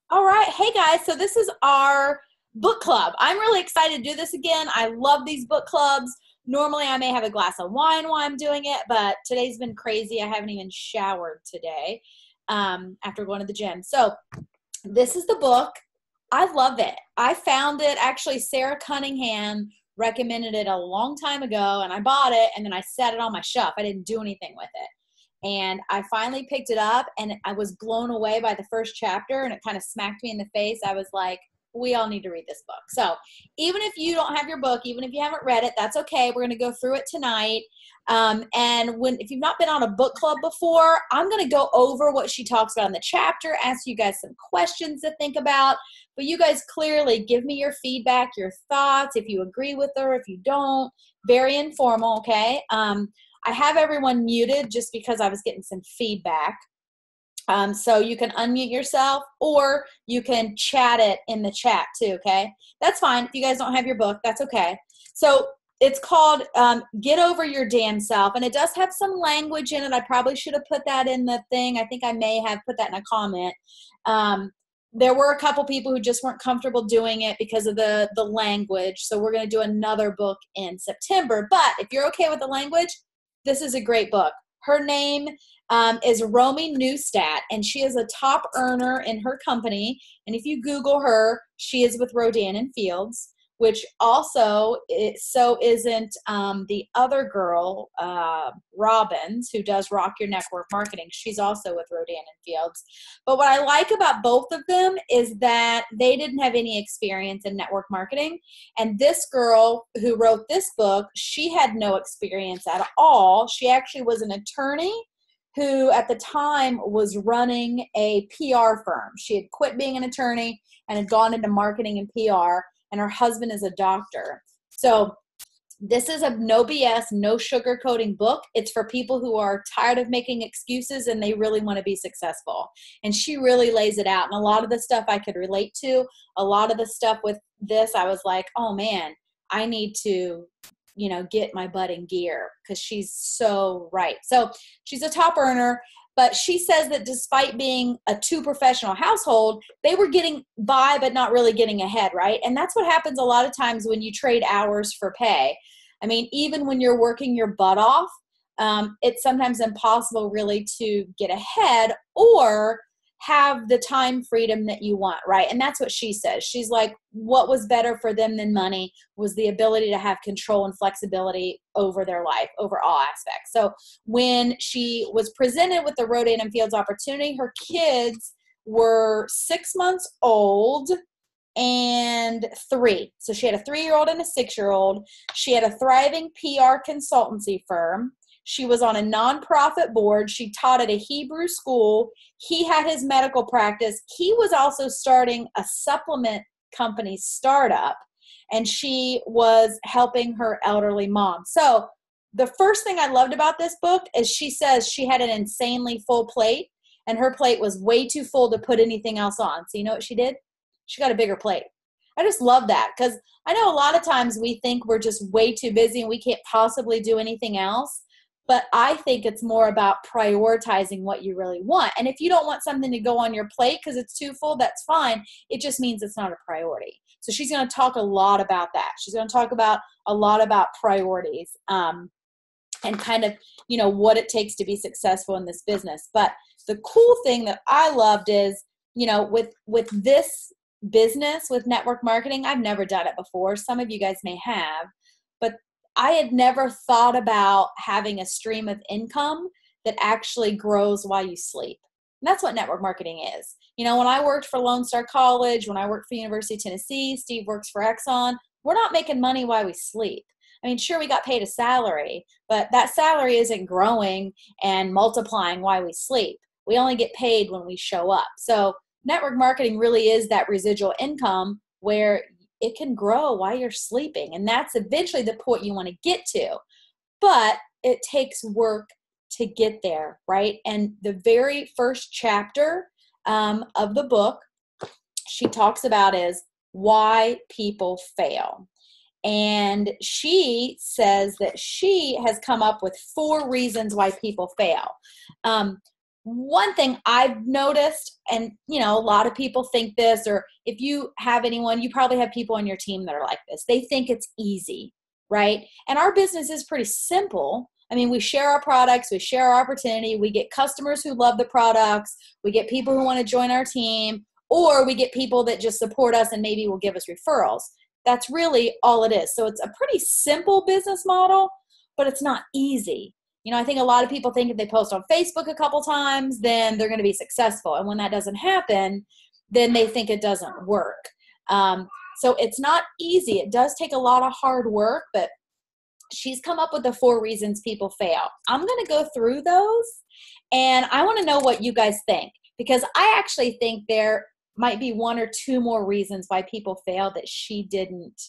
All right. Hey guys, so this is our book club. I'm really excited to do this again. I love these book clubs. Normally I may have a glass of wine while I'm doing it, but today's been crazy. I haven't even showered today after going to the gym. So this is the book. I love it. I found it. Actually, Sarah Cunningham recommended it a long time ago, and I bought it, and then I set it on my shelf. I didn't do anything with it. And I finally picked it up, and I was blown away by the first chapter, and it kind of smacked me in the face. I was like, we all need to read this book. So even if you don't have your book, even if you haven't read it, that's okay. We're going to go through it tonight. If you've not been on a book club before, I'm going to go over what she talks about in the chapter, ask you guys some questions to think about. But you guys clearly give me your feedback, your thoughts, if you agree with her, if you don't. Very informal, okay? I have everyone muted just because I was getting some feedback. So you can unmute yourself or you can chat it in the chat too, okay? That's fine. If you guys don't have your book, that's okay. So it's called Get Over Your Damn Self, and it does have some language in it. I probably should have put that in the thing. I think I may have put that in a comment. There were a couple people who just weren't comfortable doing it because of the language, so we're going to do another book in September. But if you're okay with the language, this is a great book. Her name is Romy Neustadt, and she is a top earner in her company. And if you Google her, she is with Rodan and Fields, which also isn't the other girl, Robbins, who does Rock Your Network Marketing. She's also with Rodan and Fields. But what I like about both of them is that they didn't have any experience in network marketing. And this girl who wrote this book, she had no experience at all. She actually was an attorney who at the time was running a PR firm. She had quit being an attorney and had gone into marketing and PR, and her husband is a doctor. So this is a no BS, no sugarcoating book. It's for people who are tired of making excuses and they really want to be successful. And she really lays it out. And a lot of the stuff I could relate to. A lot of the stuff with this, I was like, oh man, I need to get my butt in gear, because she's so right. So she's a top earner, but she says that despite being a two-professional household, they were getting by but not really getting ahead, right? And that's what happens a lot of times when you trade hours for pay. I mean, even when you're working your butt off, it's sometimes impossible really to get ahead or have the time freedom that you want, right? And that's what she says. She's like, what was better for them than money was the ability to have control and flexibility over their life, over all aspects. So when she was presented with the Rodan and Fields opportunity, her kids were 6 months old and 3. So she had a 3-year-old and a 6-year-old. She had a thriving PR consultancy firm. She was on a nonprofit board. She taught at a Hebrew school. He had his medical practice. He was also starting a supplement company startup, and she was helping her elderly mom. So the first thing I loved about this book is she says she had an insanely full plate, and her plate was way too full to put anything else on. So you know what she did? She got a bigger plate. I just love that, because I know a lot of times we think we're just way too busy and we can't possibly do anything else. But I think it's more about prioritizing what you really want. And if you don't want something to go on your plate because it's too full, that's fine. It just means it's not a priority. So she's going to talk a lot about that. She's going to talk about a lot about priorities and kind of, what it takes to be successful in this business. But the cool thing that I loved is, with this business, with network marketing, I've never done it before. Some of you guys may have, but I had never thought about having a stream of income that actually grows while you sleep. And that's what network marketing is. When I worked for Lone Star College, when I worked for University of Tennessee, Steve works for Exxon, we're not making money while we sleep. I mean, sure, we got paid a salary, but that salary isn't growing and multiplying while we sleep. We only get paid when we show up. So network marketing really is that residual income where it can grow while you're sleeping. And that's eventually the point you want to get to. But it takes work to get there, right? And the very first chapter of the book she talks about is why people fail. And she says that she has come up with 4 reasons why people fail. one thing I've noticed, and you know, a lot of people think this, or if you have anyone, you probably have people on your team that are like this. They think it's easy, right? And our business is pretty simple. I mean, we share our products, we share our opportunity, we get customers who love the products, we get people who want to join our team, or we get people that just support us and maybe will give us referrals. That's really all it is. So it's a pretty simple business model, but it's not easy. You know, I think a lot of people think if they post on Facebook a couple times, then they're going to be successful. And when that doesn't happen, then they think it doesn't work. So it's not easy. It does take a lot of hard work, but she's come up with the 4 reasons people fail. I'm going to go through those, and I want to know what you guys think, because I actually think there might be 1 or 2 more reasons why people fail that she didn't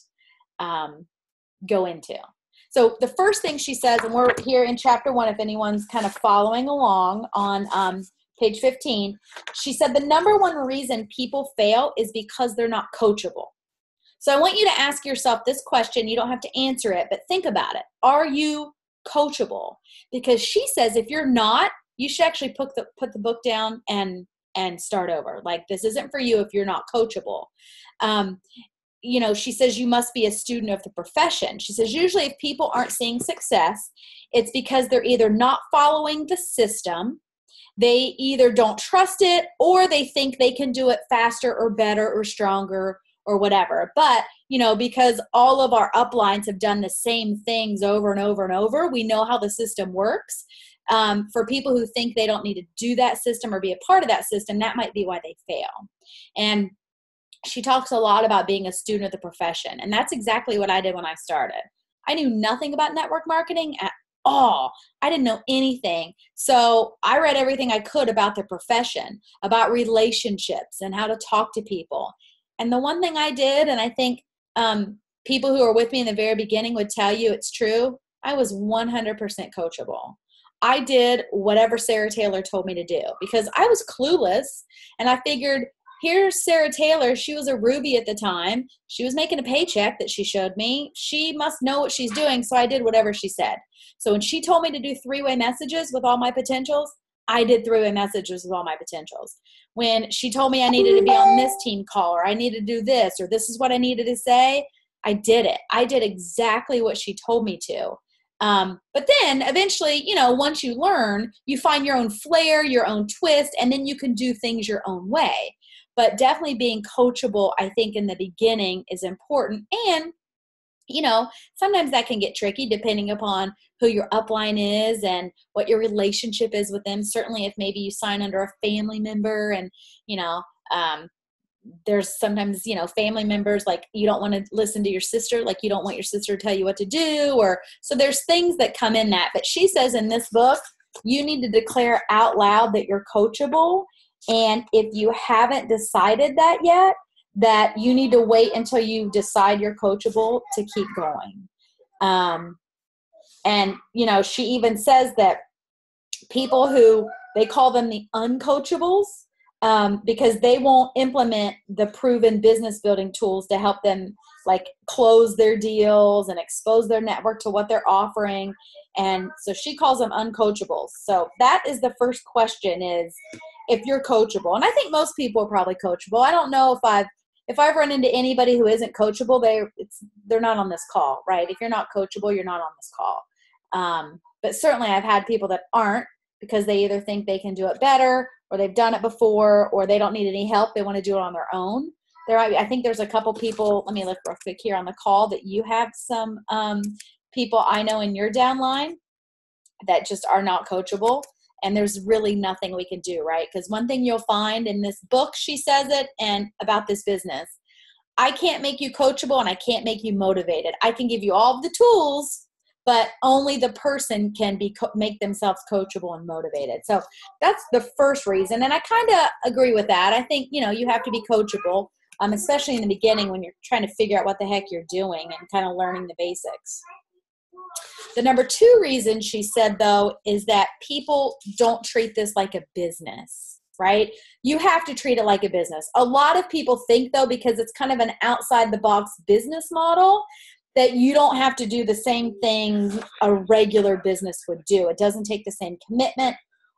go into. So the first thing she says, and we're here in chapter 1, if anyone's kind of following along on page 15, she said the number 1 reason people fail is because they're not coachable. So I want you to ask yourself this question. You don't have to answer it, but think about it. Are you coachable? Because she says if you're not, you should actually put the book down and start over. Like, this isn't for you if you're not coachable. You know, she says you must be a student of the profession. She says usually if people aren't seeing success, it's because they're either not following the system, they either don't trust it, or they think they can do it faster or better or stronger or whatever. But, you know, because all of our uplines have done the same things over and over and over, we know how the system works. For people who think they don't need to do that system or be a part of that system, that might be why they fail. And she talks a lot about being a student of the profession. And that's exactly what I did when I started. I knew nothing about network marketing at all. I didn't know anything. So I read everything I could about the profession, about relationships and how to talk to people. And the one thing I did, and I think people who are with me in the very beginning would tell you it's true, I was 100% coachable. I did whatever Sarah Taylor told me to do because I was clueless, and I figured, here's Sarah Taylor. She was a Ruby at the time. She was making a paycheck that she showed me. She must know what she's doing, so I did whatever she said. So when she told me to do 3-way messages with all my potentials, I did 3-way messages with all my potentials. When she told me I needed to be on this team call, or I needed to do this, or this is what I needed to say, I did it. I did exactly what she told me to. But then eventually, you know, once you learn, you find your own flair, your own twist, and then you can do things your own way. But definitely being coachable, I think, in the beginning is important. And, you know, sometimes that can get tricky depending upon who your upline is and what your relationship is with them. Certainly if maybe you sign under a family member and, you know, there's sometimes, you know, family members, like you don't want to listen to your sister, like you don't want your sister to tell you what to do, or so there's things that come in that. But she says in this book, you need to declare out loud that you're coachable. And if you haven't decided that yet, that you need to wait until you decide you're coachable to keep going. And, you know, she even says that people who, they call them the uncoachables, because they won't implement the proven business building tools to help them like close their deals and expose their network to what they're offering. And so she calls them uncoachables. So that is the first question, is if you're coachable. And I think most people are probably coachable. I don't know if I've run into anybody who isn't coachable, they're not on this call, right? If you're not coachable, you're not on this call. But certainly I've had people that aren't, because they either think they can do it better, or they've done it before, or they don't need any help. They want to do it on their own. I think there's a couple people, let me look real quick here on the call, that you have some people I know in your downline that just are not coachable. And there's really nothing we can do, right? Because one thing you'll find in this book, she says it, and about this business, I can't make you coachable and I can't make you motivated. I can give you all of the tools, but only the person can make themselves coachable and motivated. So that's the first reason. And I kind of agree with that. I think, you know, you have to be coachable, especially in the beginning when you're trying to figure out what the heck you're doing and kind of learning the basics. The number 2 reason she said, though, is that people don't treat this like a business, right? You have to treat it like a business. A lot of people think, though, because it's kind of an outside the box business model, that you don't have to do the same thing a regular business would do. It doesn't take the same commitment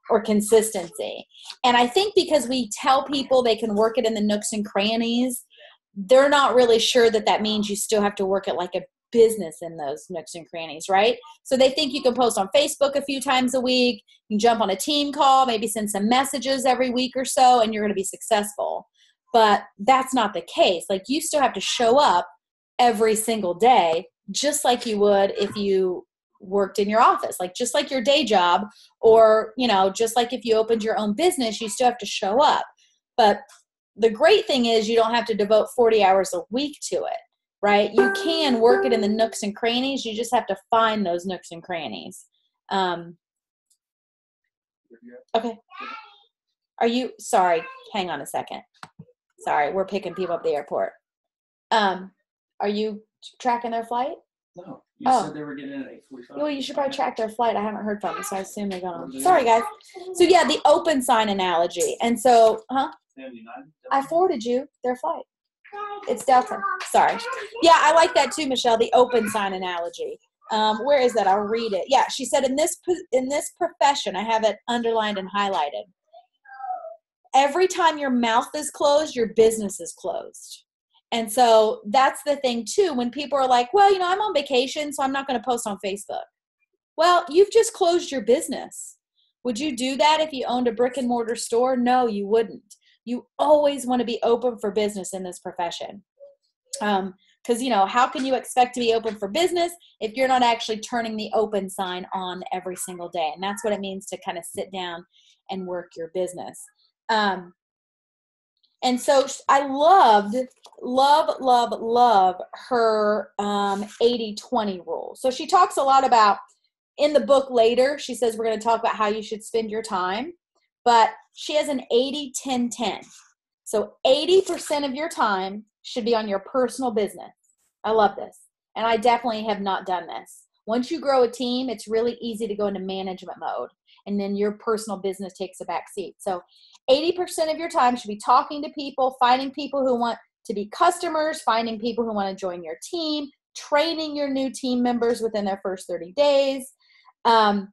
or consistency. And I think because we tell people they can work it in the nooks and crannies, they're not really sure that that means you still have to work it like a business in those nooks and crannies, right? So they think you can post on Facebook a few times a week, you can jump on a team call, maybe send some messages every week or so, and you're going to be successful. But that's not the case. Like, you still have to show up every single day, just like you would if you worked in your office, like just like your day job, or, you know, just like if you opened your own business, you still have to show up. But the great thing is you don't have to devote 40 hours a week to it, right? You can work it in the nooks and crannies. You just have to find those nooks and crannies. Okay. Are you, sorry, hang on a second. Sorry, we're picking people up at the airport. Are you tracking their flight? No, you said they were getting in at 8:45. Well, you should probably track their flight. I haven't heard from them, so I assume they're going. Sorry, guys. So yeah, the open sign analogy. And so, I forwarded you their flight. It's Delta. Sorry. Yeah, I like that too, Michelle, the open sign analogy. Where is that? I'll read it. Yeah, she said, in this profession, I have it underlined and highlighted. Every time your mouth is closed, your business is closed. And so that's the thing too, when people are like, well, you know, I'm on vacation, so I'm not going to post on Facebook. Well, you've just closed your business. Would you do that if you owned a brick and mortar store? No, you wouldn't. You always want to be open for business in this profession. Because, you know, how can you expect to be open for business if you're not actually turning the open sign on every single day? And that's what it means to kind of sit down and work your business. And so I love her 80-20 rule. So she talks a lot about, in the book later, she says we're going to talk about how you should spend your time. But she has an 80-10-10. So 80% of your time should be on your personal business. I love this. And I definitely have not done this. Once you grow a team, it's really easy to go into management mode. And then your personal business takes a back seat. So 80% of your time should be talking to people, finding people who want to be customers, finding people who want to join your team, training your new team members within their first 30 days. And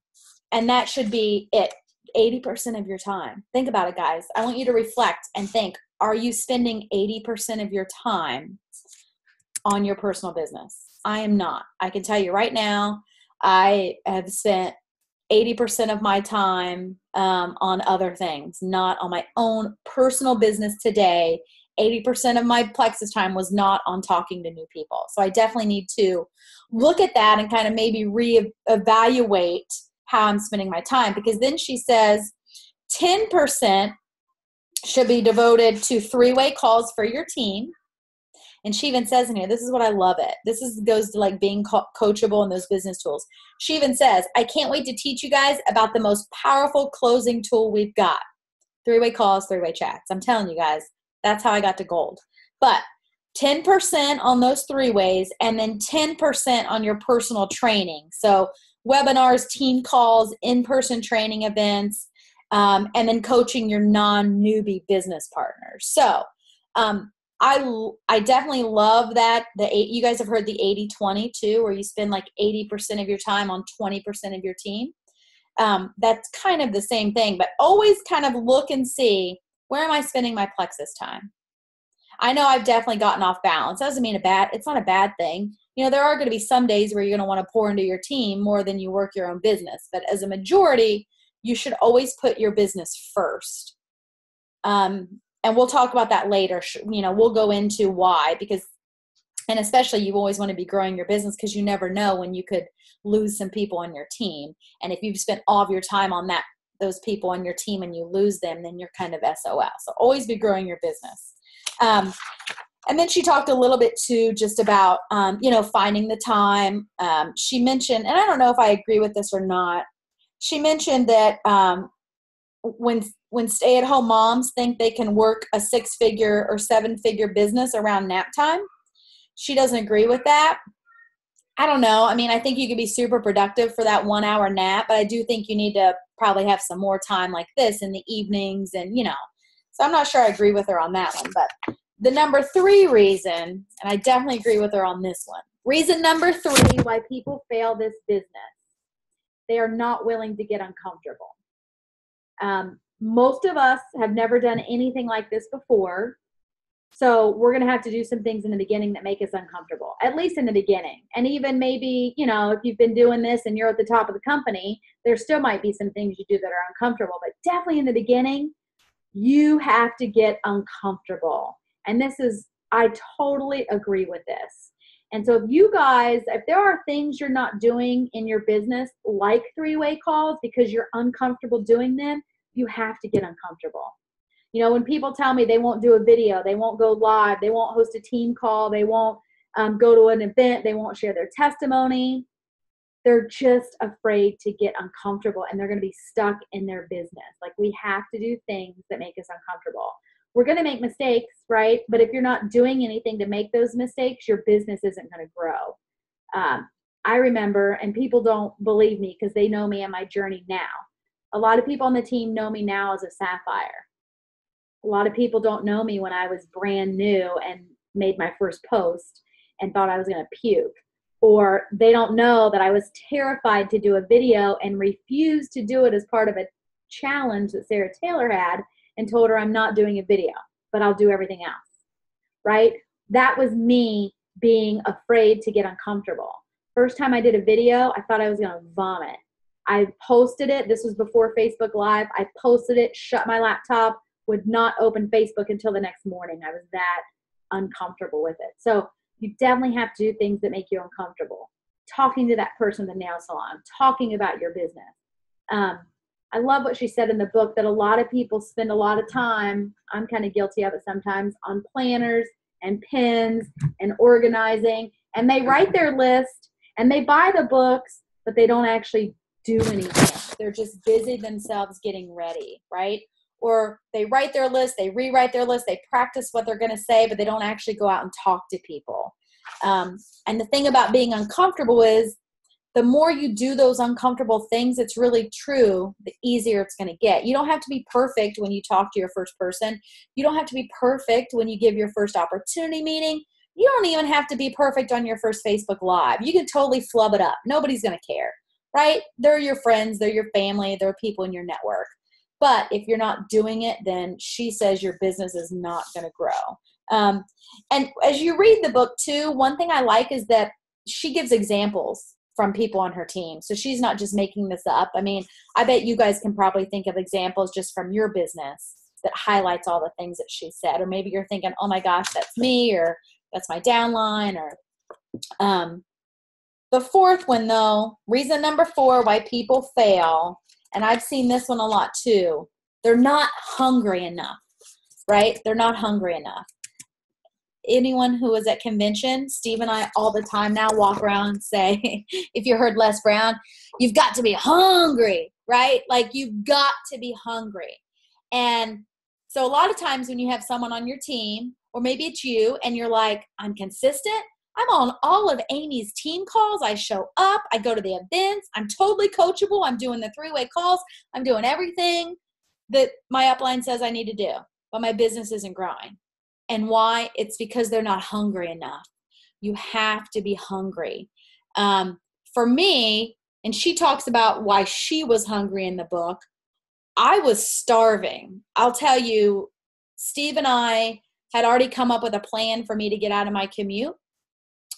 that should be it. 80% of your time. Think about it, guys. I want you to reflect and think, are you spending 80% of your time on your personal business? I am not. I can tell you right now, I have spent 80% of my time on other things, not on my own personal business today. 80% of my Plexus time was not on talking to new people. So I definitely need to look at that and kind of maybe reevaluate how I'm spending my time, because then she says 10% should be devoted to three-way calls for your team. And she even says in here, this is what I love it. This goes to like being coachable and those business tools. She even says, I can't wait to teach you guys about the most powerful closing tool we've got. Three-way calls, three-way chats. I'm telling you guys, that's how I got to gold. But 10% on those three ways, and then 10% on your personal training. So webinars, team calls, in-person training events, and then coaching your non-newbie business partners. So I definitely love that. You guys have heard the 80-20 too, where you spend like 80% of your time on 20% of your team. That's kind of the same thing, but always kind of look and see, where am I spending my Plexus time? I know I've definitely gotten off balance. That doesn't mean it's not a bad thing. You know, there are going to be some days where you're going to want to pour into your team more than you work your own business. But as a majority, you should always put your business first. And we'll talk about that later. You know, we'll go into why, and especially you always want to be growing your business, because you never know when you could lose some people on your team. And if you've spent all of your time on those people on your team and you lose them, then you're kind of SOL. So always be growing your business. And then she talked a little bit too, just about, you know, finding the time. She mentioned, and I don't know if I agree with this or not, she mentioned that when stay-at-home moms think they can work a 6-figure or 7-figure business around nap time, she doesn't agree with that. I don't know. I mean, I think you could be super productive for that 1-hour nap, but I do think you need to probably have some more time like this in the evenings, and, you know, so I'm not sure I agree with her on that one. But the number 3 reason, and I definitely agree with her on this one, reason number 3 why people fail this business, they are not willing to get uncomfortable. Most of us have never done anything like this before. So we're going to have to do some things in the beginning that make us uncomfortable, at least in the beginning. And even maybe, if you've been doing this and you're at the top of the company, there still might be some things you do that are uncomfortable. But definitely in the beginning, you have to get uncomfortable. And I totally agree with this. And so if there are things you're not doing in your business, like three-way calls, because you're uncomfortable doing them, you have to get uncomfortable. When people tell me they won't do a video, they won't go live, they won't host a team call, they won't go to an event, they won't share their testimony, they're just afraid to get uncomfortable and they're going to be stuck in their business. Like, we have to do things that make us uncomfortable. We're going to make mistakes, right? But if you're not doing anything to make those mistakes, your business isn't going to grow. I remember, and people don't believe me because they know me and my journey now. A lot of people on the team know me now as a sapphire. A lot of people don't know me when I was brand new and made my first post and thought I was going to puke. Or they don't know that I was terrified to do a video and refused to do it as part of a challenge that Sarah Taylor had and told her, I'm not doing a video, but I'll do everything else, right? That was me being afraid to get uncomfortable. First time I did a video, I thought I was going to vomit. I posted it. This was before Facebook Live. I posted it, shut my laptop, would not open Facebook until the next morning. I was that uncomfortable with it. So you definitely have to do things that make you uncomfortable. Talking to that person in the nail salon, talking about your business. I love what she said in the book, that a lot of people spend a lot of time, I'm kind of guilty of it sometimes, on planners and pens and organizing, and they write their list and they buy the books, but they don't actually do anything. They're just busy themselves getting ready, right? Or they write their list, they rewrite their list, they practice what they're going to say, but they don't actually go out and talk to people. And the thing about being uncomfortable is, the more you do those uncomfortable things, it's really true, the easier it's going to get. You don't have to be perfect when you talk to your first person. You don't have to be perfect when you give your first opportunity meeting. You don't even have to be perfect on your first Facebook Live. You can totally flub it up. Nobody's going to care, right? They're your friends. They're your family. They're people in your network. But if you're not doing it, then she says your business is not going to grow. And as you read the book too, one thing I like is that she gives examples from people on her team. So she's not just making this up. I mean, I bet you guys can probably think of examples just from your business that highlights all the things that she said. Or maybe you're thinking, oh my gosh, that's me, or that's my downline. Or the fourth one though, reason number 4 why people fail, and I've seen this one a lot too, they're not hungry enough, right? They're not hungry enough. Anyone who is at convention, Steve and I all the time now walk around and say, if you heard Les Brown, you've got to be hungry, right? Like, you've got to be hungry. And so a lot of times when you have someone on your team, or maybe it's you, and you're like, I'm consistent, I'm on all of Amy's team calls, I show up, I go to the events, I'm totally coachable, I'm doing the 3-way calls, I'm doing everything that my upline says I need to do, but my business isn't growing. And why? It's because they're not hungry enough. You have to be hungry. For me, and she talks about why she was hungry in the book, I was starving. I'll tell you, Steve and I had already come up with a plan for me to get out of my commute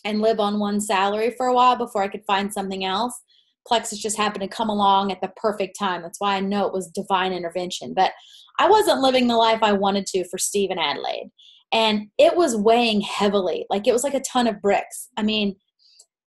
and live on one salary for a while before I could find something else. Plexus just happened to come along at the perfect time. That's why I know it was divine intervention. But I wasn't living the life I wanted to for Steve and Adelaide. And it was weighing heavily. Like, it was like a ton of bricks. I mean,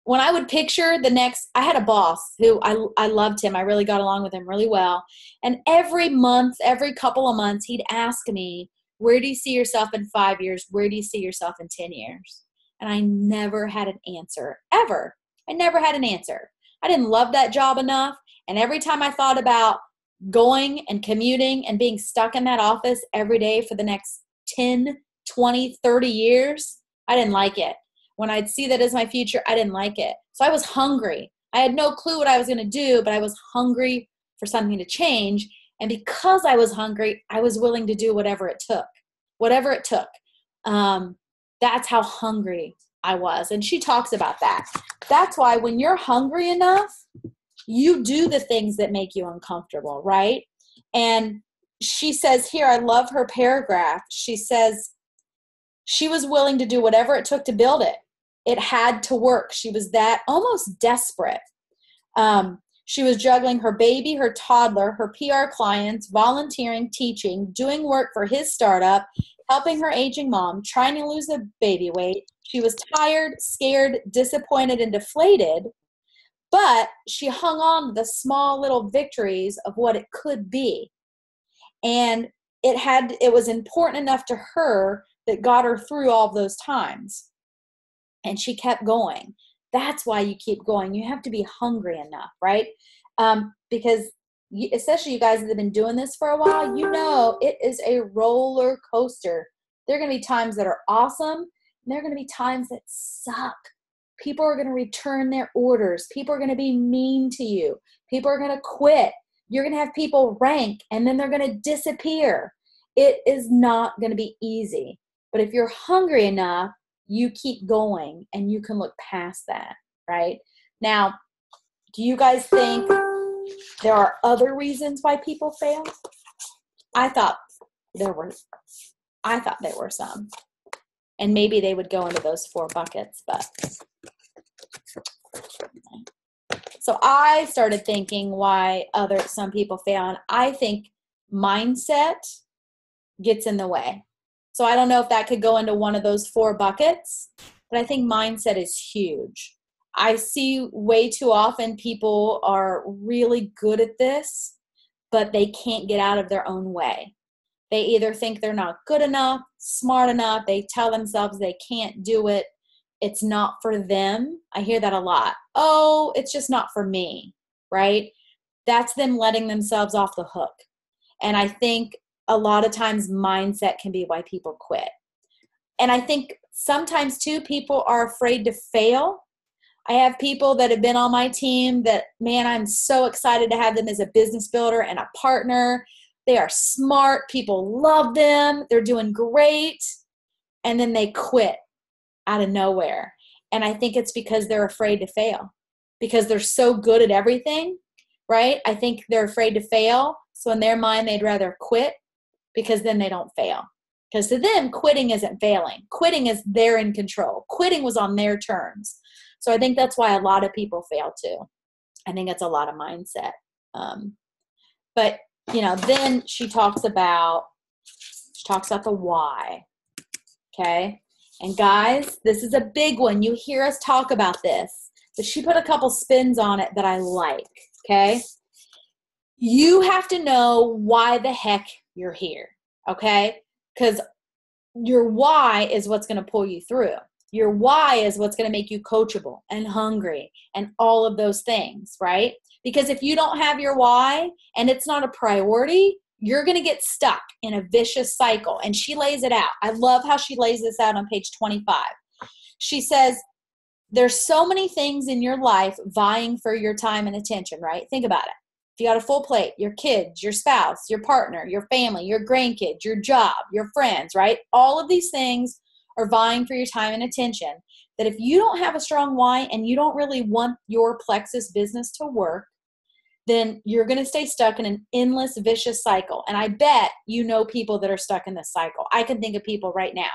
when I would picture I had a boss who I loved him. I really got along with him really well. And every month, every couple of months, he'd ask me, where do you see yourself in 5 years? Where do you see yourself in 10 years? And I never had an answer, ever. I never had an answer. I didn't love that job enough. And every time I thought about going and commuting and being stuck in that office every day for the next 10, 20, 30 years, I didn't like it. When I'd see that as my future, I didn't like it. So I was hungry. I had no clue what I was going to do, but I was hungry for something to change. And because I was hungry, I was willing to do whatever it took. Whatever it took. That's how hungry I was. And she talks about that. That's why when you're hungry enough, you do the things that make you uncomfortable, right? And she says here, I love her paragraph. She says she was willing to do whatever it took to build it. It had to work. She was that almost desperate. She was juggling her baby, her toddler, her PR clients, volunteering, teaching, doing work for his startup, helping her aging mom, trying to lose the baby weight. She was tired, scared, disappointed, and deflated, but she hung on to the small little victories of what it could be. And it was important enough to her that got her through all of those times. And she kept going. That's why you keep going. You have to be hungry enough, right? Because especially you guys that have been doing this for a while, you know it is a roller coaster. There are going to be times that are awesome, and there are going to be times that suck. People are going to return their orders. People are going to be mean to you. People are going to quit. You're going to have people rank, and then they're going to disappear. It is not going to be easy. But if you're hungry enough, you keep going, and you can look past that, right? Now, do you guys think there are other reasons why people fail? I thought there were some. And maybe they would go into those 4 buckets, but so I started thinking why some people fail, and I think mindset gets in the way. So I don't know if that could go into one of those 4 buckets, but I think mindset is huge. I see way too often people are really good at this, but they can't get out of their own way. They either think they're not good enough, smart enough, they tell themselves they can't do it, it's not for them. I hear that a lot. Oh, it's just not for me, right? That's them letting themselves off the hook. And I think a lot of times mindset can be why people quit. And I think sometimes too, people are afraid to fail. I have people that have been on my team that, man, I'm so excited to have them as a business builder and a partner. They are smart. People love them. They're doing great. And then they quit out of nowhere. And I think it's because they're afraid to fail, because they're so good at everything, right? I think they're afraid to fail. So in their mind, they'd rather quit because then they don't fail. Because to them, quitting isn't failing. Quitting is they're in control. Quitting was on their terms. So I think that's why a lot of people fail too. I think it's a lot of mindset. But, then she talks about the why. Okay. And guys, this is a big one. You hear us talk about this, but she put a couple spins on it that I like. Okay. You have to know why the heck you're here. Okay. Because your why is what's going to pull you through. Your why is what's going to make you coachable and hungry and all of those things, right? Because if you don't have your why and it's not a priority, you're going to get stuck in a vicious cycle. And she lays it out. I love how she lays this out on page 25. She says, there's so many things in your life vying for your time and attention, right? Think about it. If you got a full plate, your kids, your spouse, your partner, your family, your grandkids, your job, your friends, right? All of these things are vying for your time and attention. That if you don't have a strong why and you don't really want your Plexus business to work, then you're going to stay stuck in an endless, vicious cycle. And I bet you know people that are stuck in this cycle. I can think of people right now.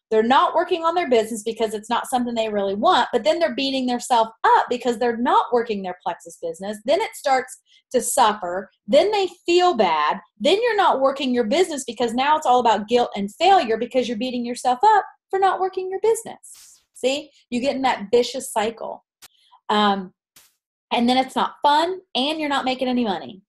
They're not working on their business because it's not something they really want, but then they're beating themselves up because they're not working their Plexus business. Then it starts to suffer. Then they feel bad. Then you're not working your business because now it's all about guilt and failure because you're beating yourself up for not working your business. See, you get in that vicious cycle. And then it's not fun and you're not making any money.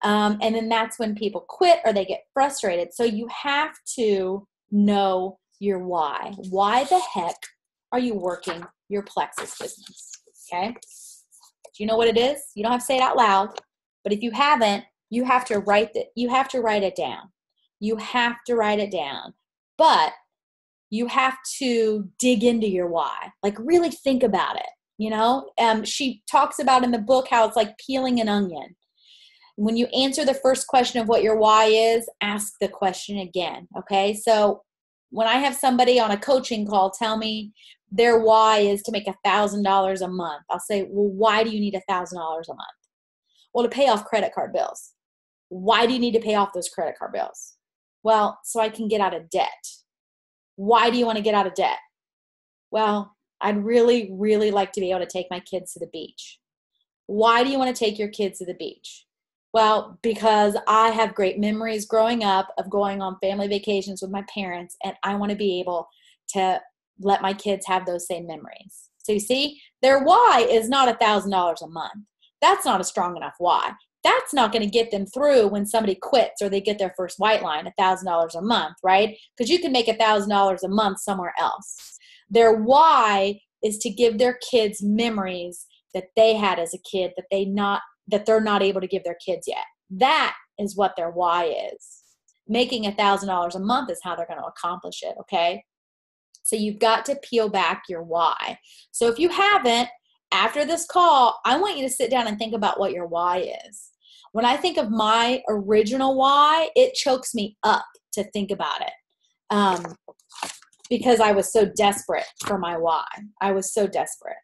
And then that's when people quit or they get frustrated. So you have to know your why. Why the heck are you working your Plexus business? Okay. Do you know what it is? You don't have to say it out loud, but if you haven't, you have to write it. You have to write it down. You have to write it down, but you have to dig into your why, like really think about it. She talks about in the book how it's like peeling an onion. When you answer the first question of what your why is, ask the question again. Okay. So when I have somebody on a coaching call tell me their why is to make $1,000 a month, I'll say, well, why do you need $1,000 a month? Well, to pay off credit card bills. Why do you need to pay off those credit card bills? Well, so I can get out of debt. Why do you want to get out of debt? Well, I'd really, really like to be able to take my kids to the beach. Why do you want to take your kids to the beach? Well, because I have great memories growing up of going on family vacations with my parents, and I want to be able to let my kids have those same memories. So you see, their why is not $1,000 a month. That's not a strong enough why. That's not going to get them through when somebody quits or they get their first white line, $1,000 a month, right? Because you can make $1,000 a month somewhere else. Their why is to give their kids memories that they had as a kid that they're not able to give their kids yet. That is what their why is. Making $1,000 a month is how they're going to accomplish it, okay? So you've got to peel back your why. So if you haven't, after this call, I want you to sit down and think about what your why is. When I think of my original why, it chokes me up to think about it because I was so desperate for my why. I was so desperate.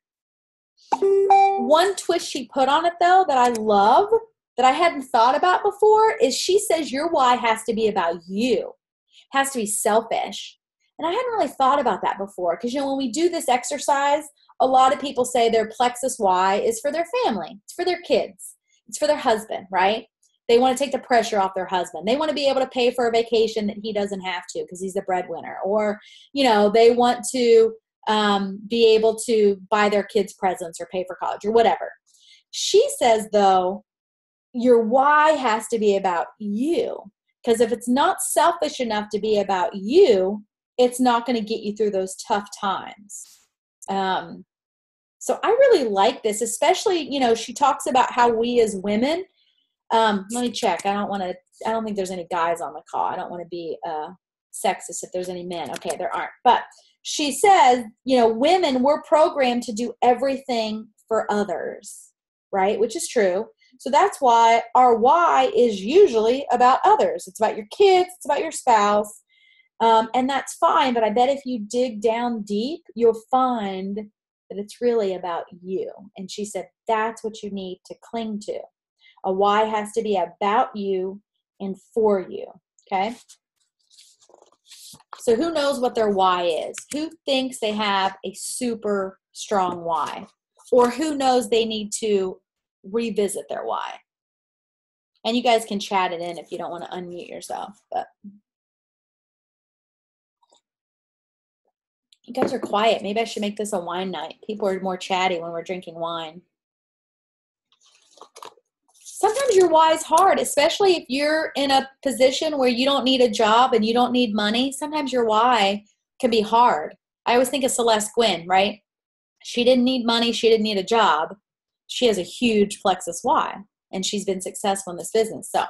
One twist she put on it, though, that I love, that I hadn't thought about before, is she says your why has to be about you. It has to be selfish. And I hadn't really thought about that before because, when we do this exercise, a lot of people say their plexus why is for their family. It's for their kids. It's for their husband, right? They want to take the pressure off their husband. They want to be able to pay for a vacation that he doesn't have to because he's the breadwinner. Or, they want to be able to buy their kids presents or pay for college or whatever. She says, though, your why has to be about you. Because if it's not selfish enough to be about you, it's not going to get you through those tough times. So I really like this, especially, she talks about how we as women, let me check. I don't think there's any guys on the call. I don't want to be sexist if there's any men. Okay, there aren't. But she says, women, we're programmed to do everything for others, right? Which is true. So that's why our why is usually about others. It's about your kids. It's about your spouse. And that's fine. But I bet if you dig down deep, you'll find that it's really about you. And she said, that's what you need to cling to. A why has to be about you and for you. Okay. So who knows what their why is? Who thinks they have a super strong why? Or who knows they need to revisit their why? And you guys can chat it in if you don't want to unmute yourself. But you guys are quiet. Maybe I should make this a wine night. People are more chatty when we're drinking wine. Sometimes your why is hard, especially if you're in a position where you don't need a job and you don't need money. Sometimes your why can be hard. I always think of Celeste Gwynn, right? She didn't need money. She didn't need a job. She has a huge plexus why, and she's been successful in this business. So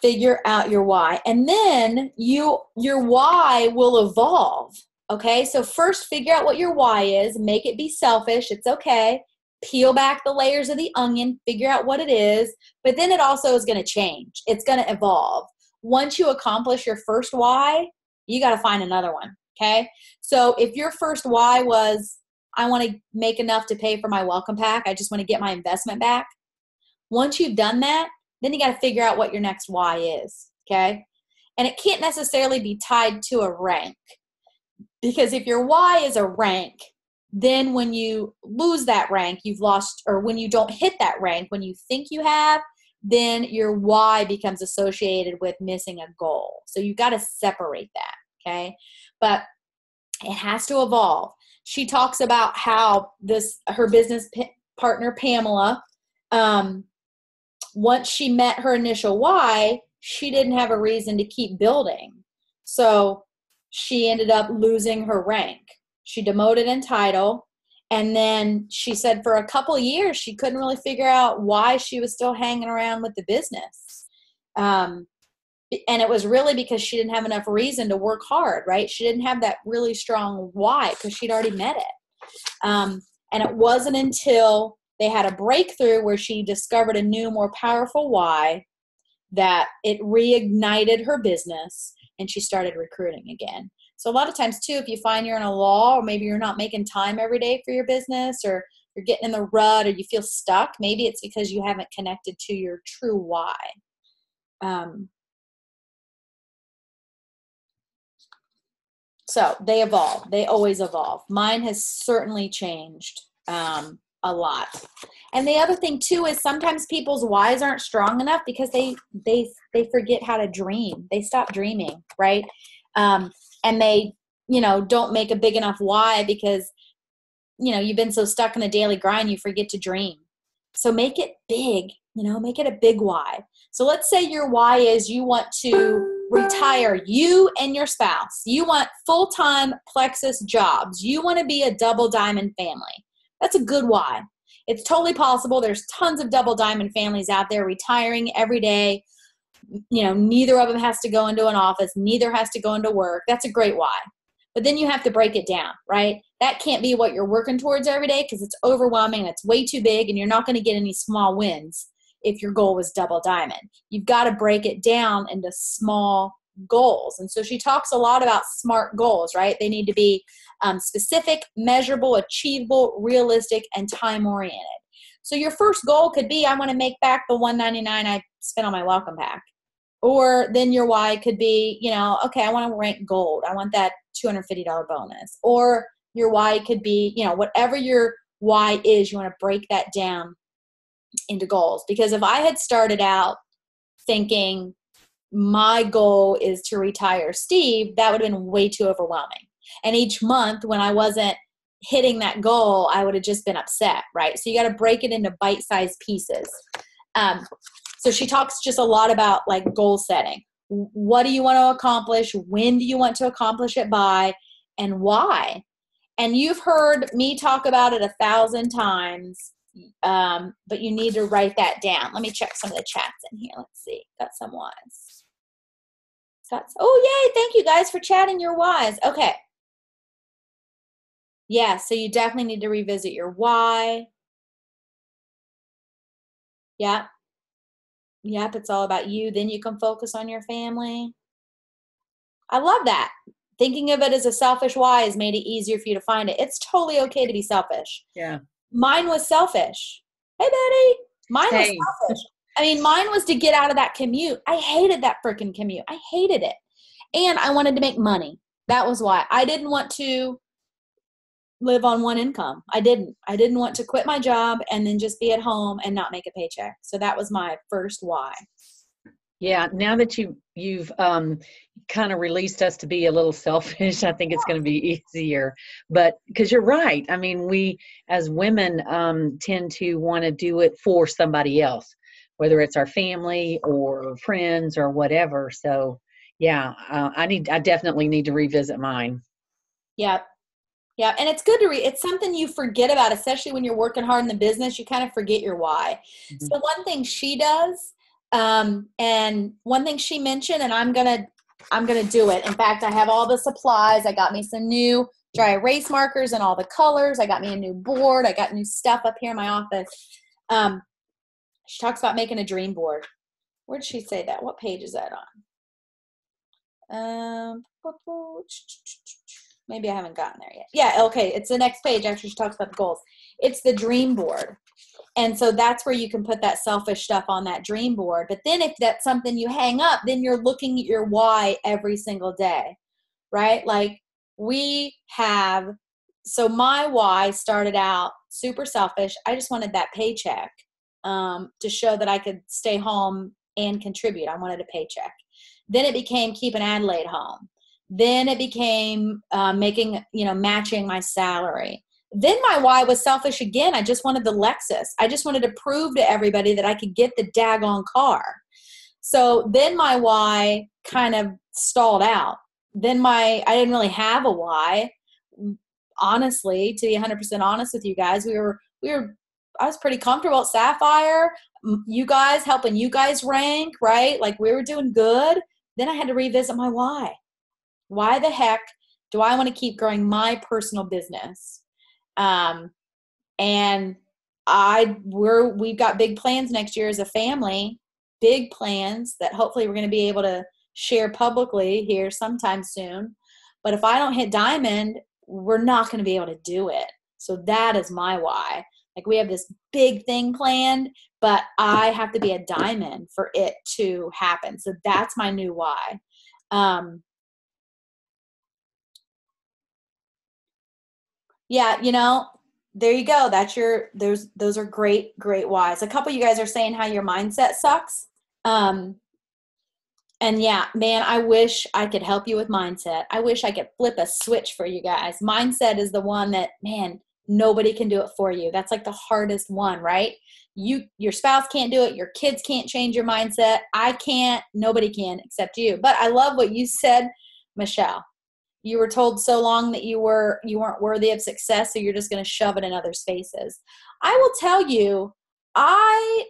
figure out your why, and then your why will evolve. Okay, so first figure out what your why is. Make it be selfish. It's okay. Peel back the layers of the onion, figure out what it is, but then it also is going to change. It's going to evolve. Once you accomplish your first why, you got to find another one, okay? So if your first why was, I want to make enough to pay for my welcome pack, I just want to get my investment back. Once you've done that, then you got to figure out what your next why is, okay? And it can't necessarily be tied to a rank, because if your why is a rank, then when you lose that rank, you've lost, or when you don't hit that rank, when you think you have, then your why becomes associated with missing a goal. So you got to separate that, okay? But it has to evolve. She talks about how her business partner, Pamela, once she met her initial why, she didn't have a reason to keep building. So she ended up losing her rank. She demoted in title, and then she said for a couple of years she couldn't really figure out why she was still hanging around with the business. And it was really because she didn't have enough reason to work hard, right? She didn't have that really strong why because she'd already met it. And it wasn't until they had a breakthrough where she discovered a new, more powerful why that it reignited her business and she started recruiting again. So a lot of times too, if you find you're in a lull, or maybe you're not making time every day for your business, or you're getting in the rut or you feel stuck, maybe it's because you haven't connected to your true why. So they evolve. They always evolve. Mine has certainly changed a lot. And the other thing too is sometimes people's whys aren't strong enough because they forget how to dream. They stop dreaming, right? And they, don't make a big enough why because, you've been so stuck in the daily grind, you forget to dream. So make it big, make it a big why. So let's say your why is you want to retire, you and your spouse. You want full-time Plexus jobs. You want to be a double diamond family. That's a good why. It's totally possible. There's tons of double diamond families out there retiring every day. Neither of them has to go into an office. Neither has to go into work. That's a great why. But then you have to break it down, right? That can't be what you're working towards every day because it's overwhelming and it's way too big and you're not going to get any small wins if your goal was double diamond. You've got to break it down into small goals. And so she talks a lot about SMART goals, right? They need to be specific, measurable, achievable, realistic, and time-oriented. So your first goal could be, I want to make back the $199 I spent on my welcome pack. Or then your why could be, okay, I want to rank gold. I want that $250 bonus. Or your why could be, whatever your why is, you want to break that down into goals. Because if I had started out thinking my goal is to retire Steve, that would have been way too overwhelming. And each month when I wasn't hitting that goal, I would have just been upset, right? So you got to break it into bite-sized pieces. So she talks just a lot about like goal setting. What do you want to accomplish? When do you want to accomplish it by? And why? And you've heard me talk about it 1,000 times, but you need to write that down. Let me check some of the chats in here. Let's see. Got some whys. Oh, yay. Thank you guys for chatting your whys. Okay. Yeah, so you definitely need to revisit your why. Yeah. Yep, it's all about you. Then you can focus on your family. I love that. Thinking of it as a selfish why has made it easier for you to find it. It's totally okay to be selfish. Yeah. Mine was selfish. Hey, Betty. Mine was selfish. I mean, mine was to get out of that commute. I hated that freaking commute. I hated it. And I wanted to make money. That was why. I didn't want to live on one income. I didn't want to quit my job and then just be at home and not make a paycheck. So that was my first why. Yeah. Now that you've kind of released us to be a little selfish, I think it's going to be easier. But because you're right. I mean, we as women tend to want to do it for somebody else, whether it's our family or friends or whatever. So yeah, I definitely need to revisit mine. Yep. Yeah, and it's good to read. It's something you forget about, especially when you're working hard in the business. You kind of forget your why. Mm-hmm. So one thing she does, and one thing she mentioned, and I'm gonna do it. In fact, I have all the supplies. I got me some new dry erase markers and all the colors. I got me a new board. I got new stuff up here in my office. She talks about making a dream board. Where did she say that? What page is that on? Maybe I haven't gotten there yet. Yeah, okay. It's the next page after she talks about the goals. It's the dream board. And so that's where you can put that selfish stuff on that dream board. But then if that's something you hang up, then you're looking at your why every single day, right? Like so my why started out super selfish. I just wanted that paycheck to show that I could stay home and contribute. I wanted a paycheck. Then it became keeping Adelaide home. Then it became matching my salary. Then my why was selfish again. I just wanted the Lexus. I just wanted to prove to everybody that I could get the daggone car. So then my why kind of stalled out. Then I didn't really have a why. Honestly, to be 100% honest with you guys, I was pretty comfortable at Sapphire. You guys, helping you guys rank, right? Like we were doing good. Then I had to revisit my why. Why the heck do I want to keep growing my personal business? And we've got big plans next year as a family, big plans that hopefully we're going to be able to share publicly here sometime soon. But if I don't hit diamond, we're not going to be able to do it. So that is my why. Like we have this big thing planned, but I have to be a diamond for it to happen. So that's my new why. Yeah, you know, there you go. That's those are great, great whys. A couple of you guys are saying how your mindset sucks. And yeah, man, I wish I could help you with mindset. I wish I could flip a switch for you guys. Mindset is the one that, man, nobody can do it for you. That's like the hardest one, right? Your spouse can't do it. Your kids can't change your mindset. I can't. Nobody can except you. But I love what you said, Michelle. You were told so long that you weren't worthy of success, so you're just going to shove it in others' faces. I will tell you, I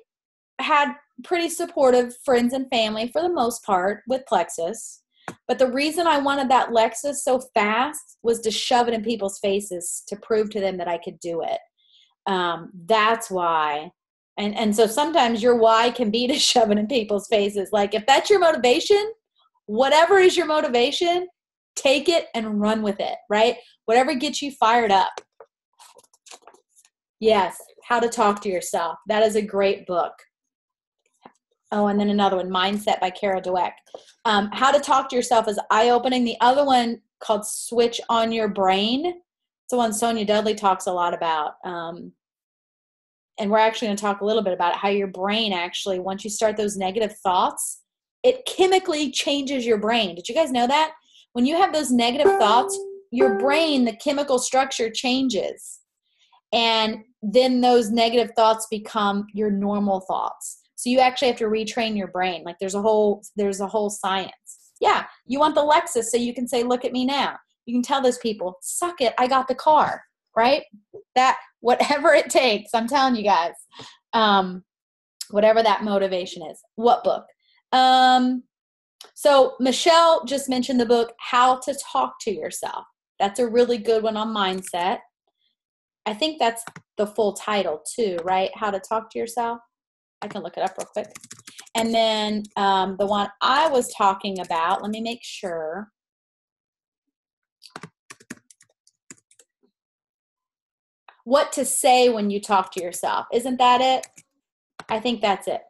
had pretty supportive friends and family for the most part with Plexus. But the reason I wanted that Lexus so fast was to shove it in people's faces to prove to them that I could do it. That's why. And so sometimes your why can be to shove it in people's faces. Like if that's your motivation, whatever is your motivation, take it and run with it, right? Whatever gets you fired up. Yes, How to Talk to Yourself. That is a great book. Oh, and then another one, Mindset by Carol Dweck. How to Talk to Yourself is eye-opening. The other one called Switch on Your Brain. It's the one Sonia Dudley talks a lot about. And we're actually going to talk a little bit about it, how your brain actually, once you start those negative thoughts, it chemically changes your brain. Did you guys know that? When you have those negative thoughts, your brain, the chemical structure changes. And then those negative thoughts become your normal thoughts. So you actually have to retrain your brain. Like there's a whole science. Yeah, you want the Lexus so you can say, look at me now. You can tell those people, suck it, I got the car, right? That, whatever it takes, I'm telling you guys, whatever that motivation is. What book? So Michelle just mentioned the book, How to Talk to Yourself. That's a really good one on mindset. I think that's the full title too, right? How to Talk to Yourself. I can look it up real quick. And then the one I was talking about, let me make sure. What to say when you talk to yourself. Isn't that it? I think that's it.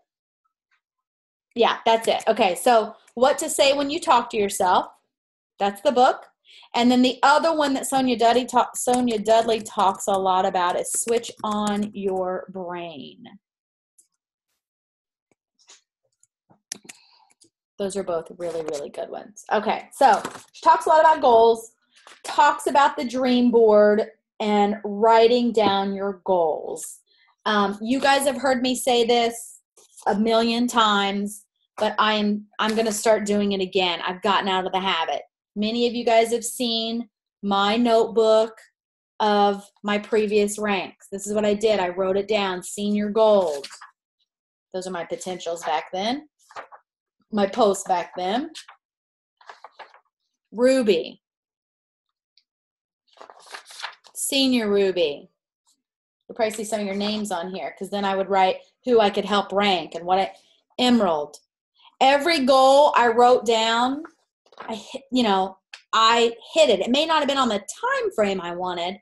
Yeah, that's it. Okay, so What to Say When You Talk to Yourself. That's the book. And then the other one that Sonia Dudley talks a lot about is Switch on Your Brain. Those are both really, really good ones. Okay, so she talks a lot about goals, talks about the dream board, and writing down your goals. You guys have heard me say this a million times, but I'm going to start doing it again. I've gotten out of the habit. Many of you guys have seen my notebook of my previous ranks. This is what I did. I wrote it down, senior gold. Those are my potentials back then. My posts back then. Ruby. Senior Ruby. You'll probably see some of your names on here because then I would write who I could help rank and Emerald. Every goal I wrote down, I hit it. It may not have been on the time frame I wanted,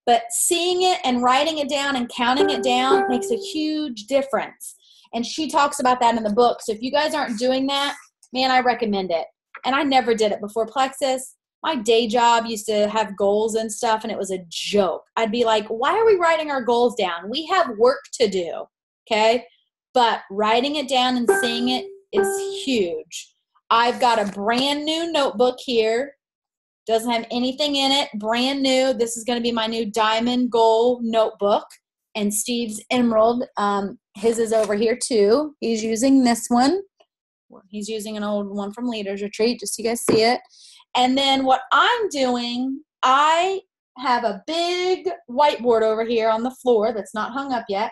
but seeing it and writing it down and counting it down makes a huge difference. And she talks about that in the book. So if you guys aren't doing that, man, I recommend it. And I never did it before Plexus. My day job used to have goals and stuff, and it was a joke. I'd be like, why are we writing our goals down? We have work to do, okay? But writing it down and seeing it is huge. I've got a brand new notebook here. Doesn't have anything in it. Brand new. This is going to be my new Diamond Goal notebook. And Steve's Emerald, his is over here too. He's using this one. He's using an old one from Leaders Retreat, just so you guys see it. And then what I'm doing, I have a big whiteboard over here on the floor that's not hung up yet.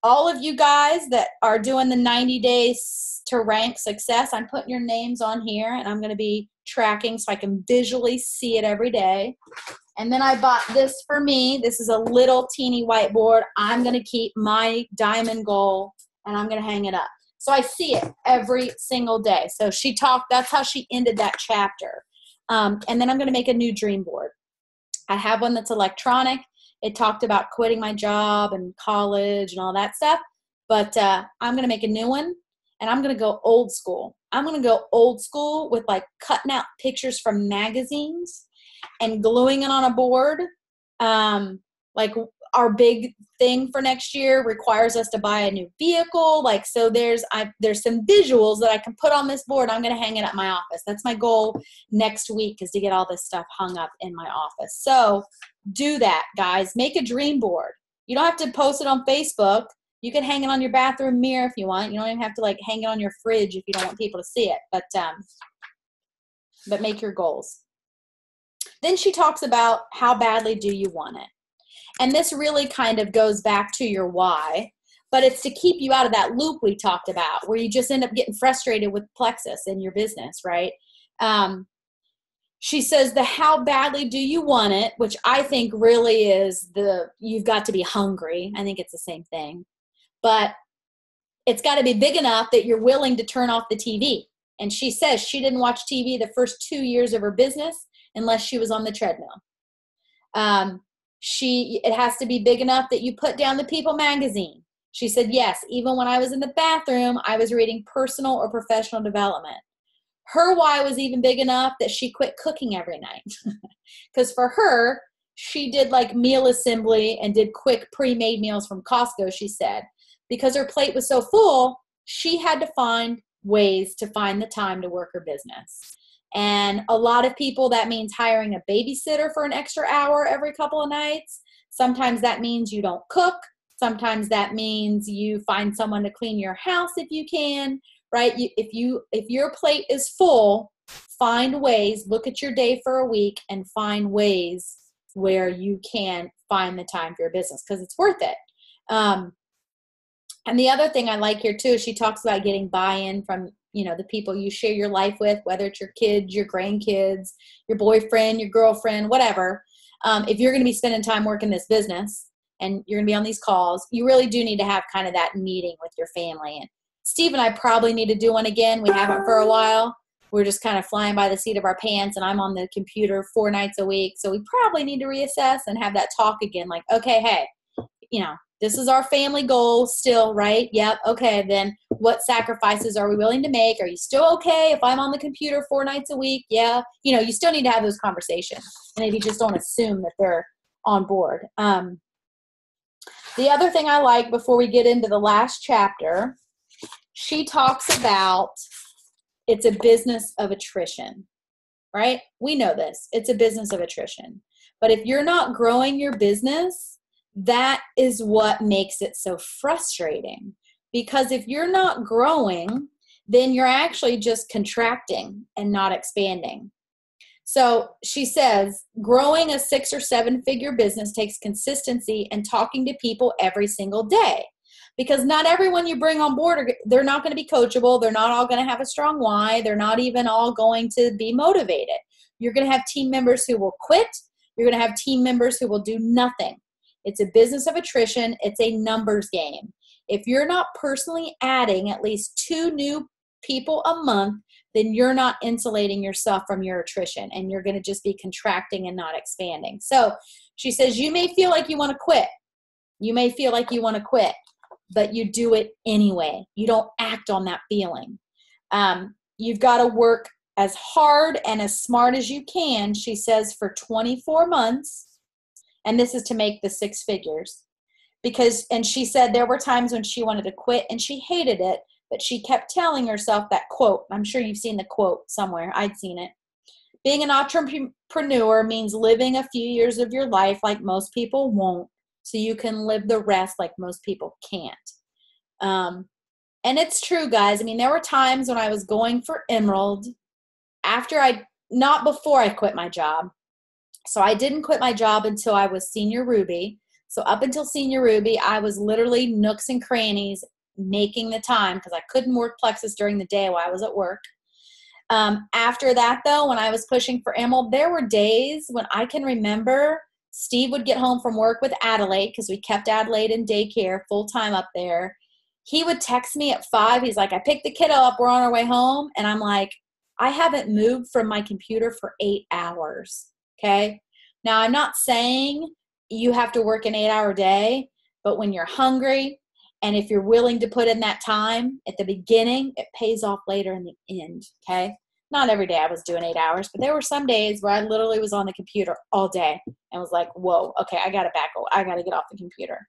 All of you guys that are doing the 90 days to rank success, I'm putting your names on here, and I'm going to be tracking so I can visually see it every day. And then I bought this for me. This is a little teeny whiteboard. I'm going to keep my diamond goal, and I'm going to hang it up. So I see it every single day. So that's how she ended that chapter. And then I'm going to make a new dream board. I have one that's electronic. It talked about quitting my job and college and all that stuff. But I'm going to make a new one, and I'm going to go old school. I'm going to go old school with like cutting out pictures from magazines and gluing it on a board. Like our big thing for next year requires us to buy a new vehicle. Like, so there's some visuals that I can put on this board. I'm going to hang it at my office. That's my goal next week, is to get all this stuff hung up in my office. So do that, guys. Make a dream board. You don't have to post it on Facebook. You can hang it on your bathroom mirror if you want. You don't even have to like hang it on your fridge if you don't want people to see it. But make your goals. Then she talks about how badly do you want it. And this really kind of goes back to your why, but it's to keep you out of that loop we talked about where you just end up getting frustrated with Plexus in your business, right? She says the how badly do you want it, which I think really is you've got to be hungry. I think it's the same thing. But it's got to be big enough that you're willing to turn off the TV. And she says she didn't watch TV the first 2 years of her business unless she was on the treadmill. It has to be big enough that you put down the People magazine. She said, yes, even when I was in the bathroom, I was reading personal or professional development. Her why was even big enough that she quit cooking every night. Because for her, she did like meal assembly and did quick pre-made meals from Costco, she said. Because her plate was so full, she had to find ways to find the time to work her business. And a lot of people, that means hiring a babysitter for an extra hour every couple of nights. Sometimes that means you don't cook. Sometimes that means you find someone to clean your house if you can, right? If your plate is full, find ways, look at your day for a week and find ways where you can find the time for your business because it's worth it. And the other thing I like here too, is she talks about getting buy-in from, the people you share your life with, whether it's your kids, your grandkids, your boyfriend, your girlfriend, whatever. If you're going to be spending time working this business and you're going to be on these calls, you really do need to have kind of that meeting with your family. And Steve and I probably need to do one again. We haven't for a while. We're just kind of flying by the seat of our pants, and I'm on the computer 4 nights a week. So we probably need to reassess and have that talk again. Like, okay, hey, this is our family goal still, right? Yep. Okay. Then what sacrifices are we willing to make? Are you still okay if I'm on the computer 4 nights a week? Yeah. You still need to have those conversations. And if you just don't assume that they're on board. The other thing I like before we get into the last chapter, she talks about it's a business of attrition, right? We know this. It's a business of attrition. But if you're not growing your business, that is what makes it so frustrating. Because if you're not growing, then you're actually just contracting and not expanding. So she says, growing a 6 or 7 figure business takes consistency and talking to people every single day. Because not everyone you bring on board, they're not going to be coachable. They're not all going to have a strong why. They're not even all going to be motivated. You're going to have team members who will quit. You're going to have team members who will do nothing. It's a business of attrition. It's a numbers game. If you're not personally adding at least 2 new people a month, then you're not insulating yourself from your attrition, and you're going to just be contracting and not expanding. So she says, you may feel like you want to quit. You may feel like you want to quit, but you do it anyway. You don't act on that feeling. You've got to work as hard and as smart as you can, she says, for 24 months. And this is to make the 6 figures. And she said there were times when she wanted to quit and she hated it, but she kept telling herself that quote. I'm sure you've seen the quote somewhere. I'd seen it. Being an entrepreneur means living a few years of your life like most people won't, so you can live the rest like most people can't. And it's true, guys. I mean, there were times when I was going for Emerald not before I quit my job. So I didn't quit my job until I was Senior Ruby. So up until Senior Ruby, I was literally nooks and crannies making the time because I couldn't work Plexus during the day while I was at work. After that, though, when I was pushing for Emerald, there were days when I can remember Steve would get home from work with Adelaide because we kept Adelaide in daycare full-time up there. He would text me at 5. He's like, I picked the kiddo up. We're on our way home. And I'm like, I haven't moved from my computer for 8 hours. Okay. Now, I'm not saying you have to work an 8-hour day, but when you're hungry and if you're willing to put in that time at the beginning, it pays off later in the end, okay? Not every day I was doing 8 hours, but there were some days where I literally was on the computer all day and was like, whoa, okay, I got to get off the computer.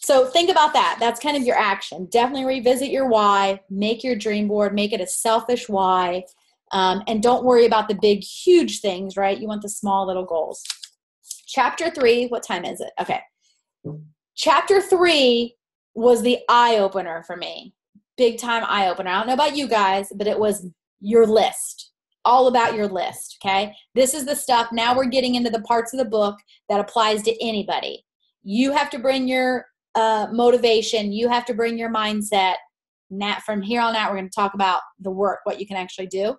So think about that. That's kind of your action. Definitely revisit your why, make your dream board, make it a selfish why, and don't worry about the big, huge things, right? You want the small little goals. Chapter 3, what time is it? Okay. Chapter 3 was the eye-opener for me. Big time eye-opener. I don't know about you guys, but it was your list. All about your list, okay? This is the stuff. Now we're getting into the parts of the book that applies to anybody. You have to bring your motivation. You have to bring your mindset. From here on out, we're going to talk about the work, what you can actually do.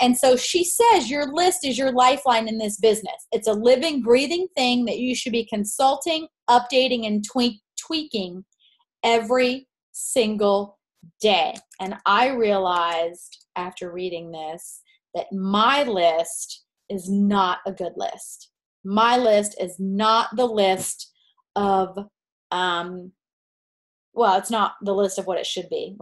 And so she says your list is your lifeline in this business. It's a living, breathing thing that you should be consulting, updating, and tweaking every single day. And I realized after reading this that my list is not a good list. My list is not the list of it's not the list of what it should be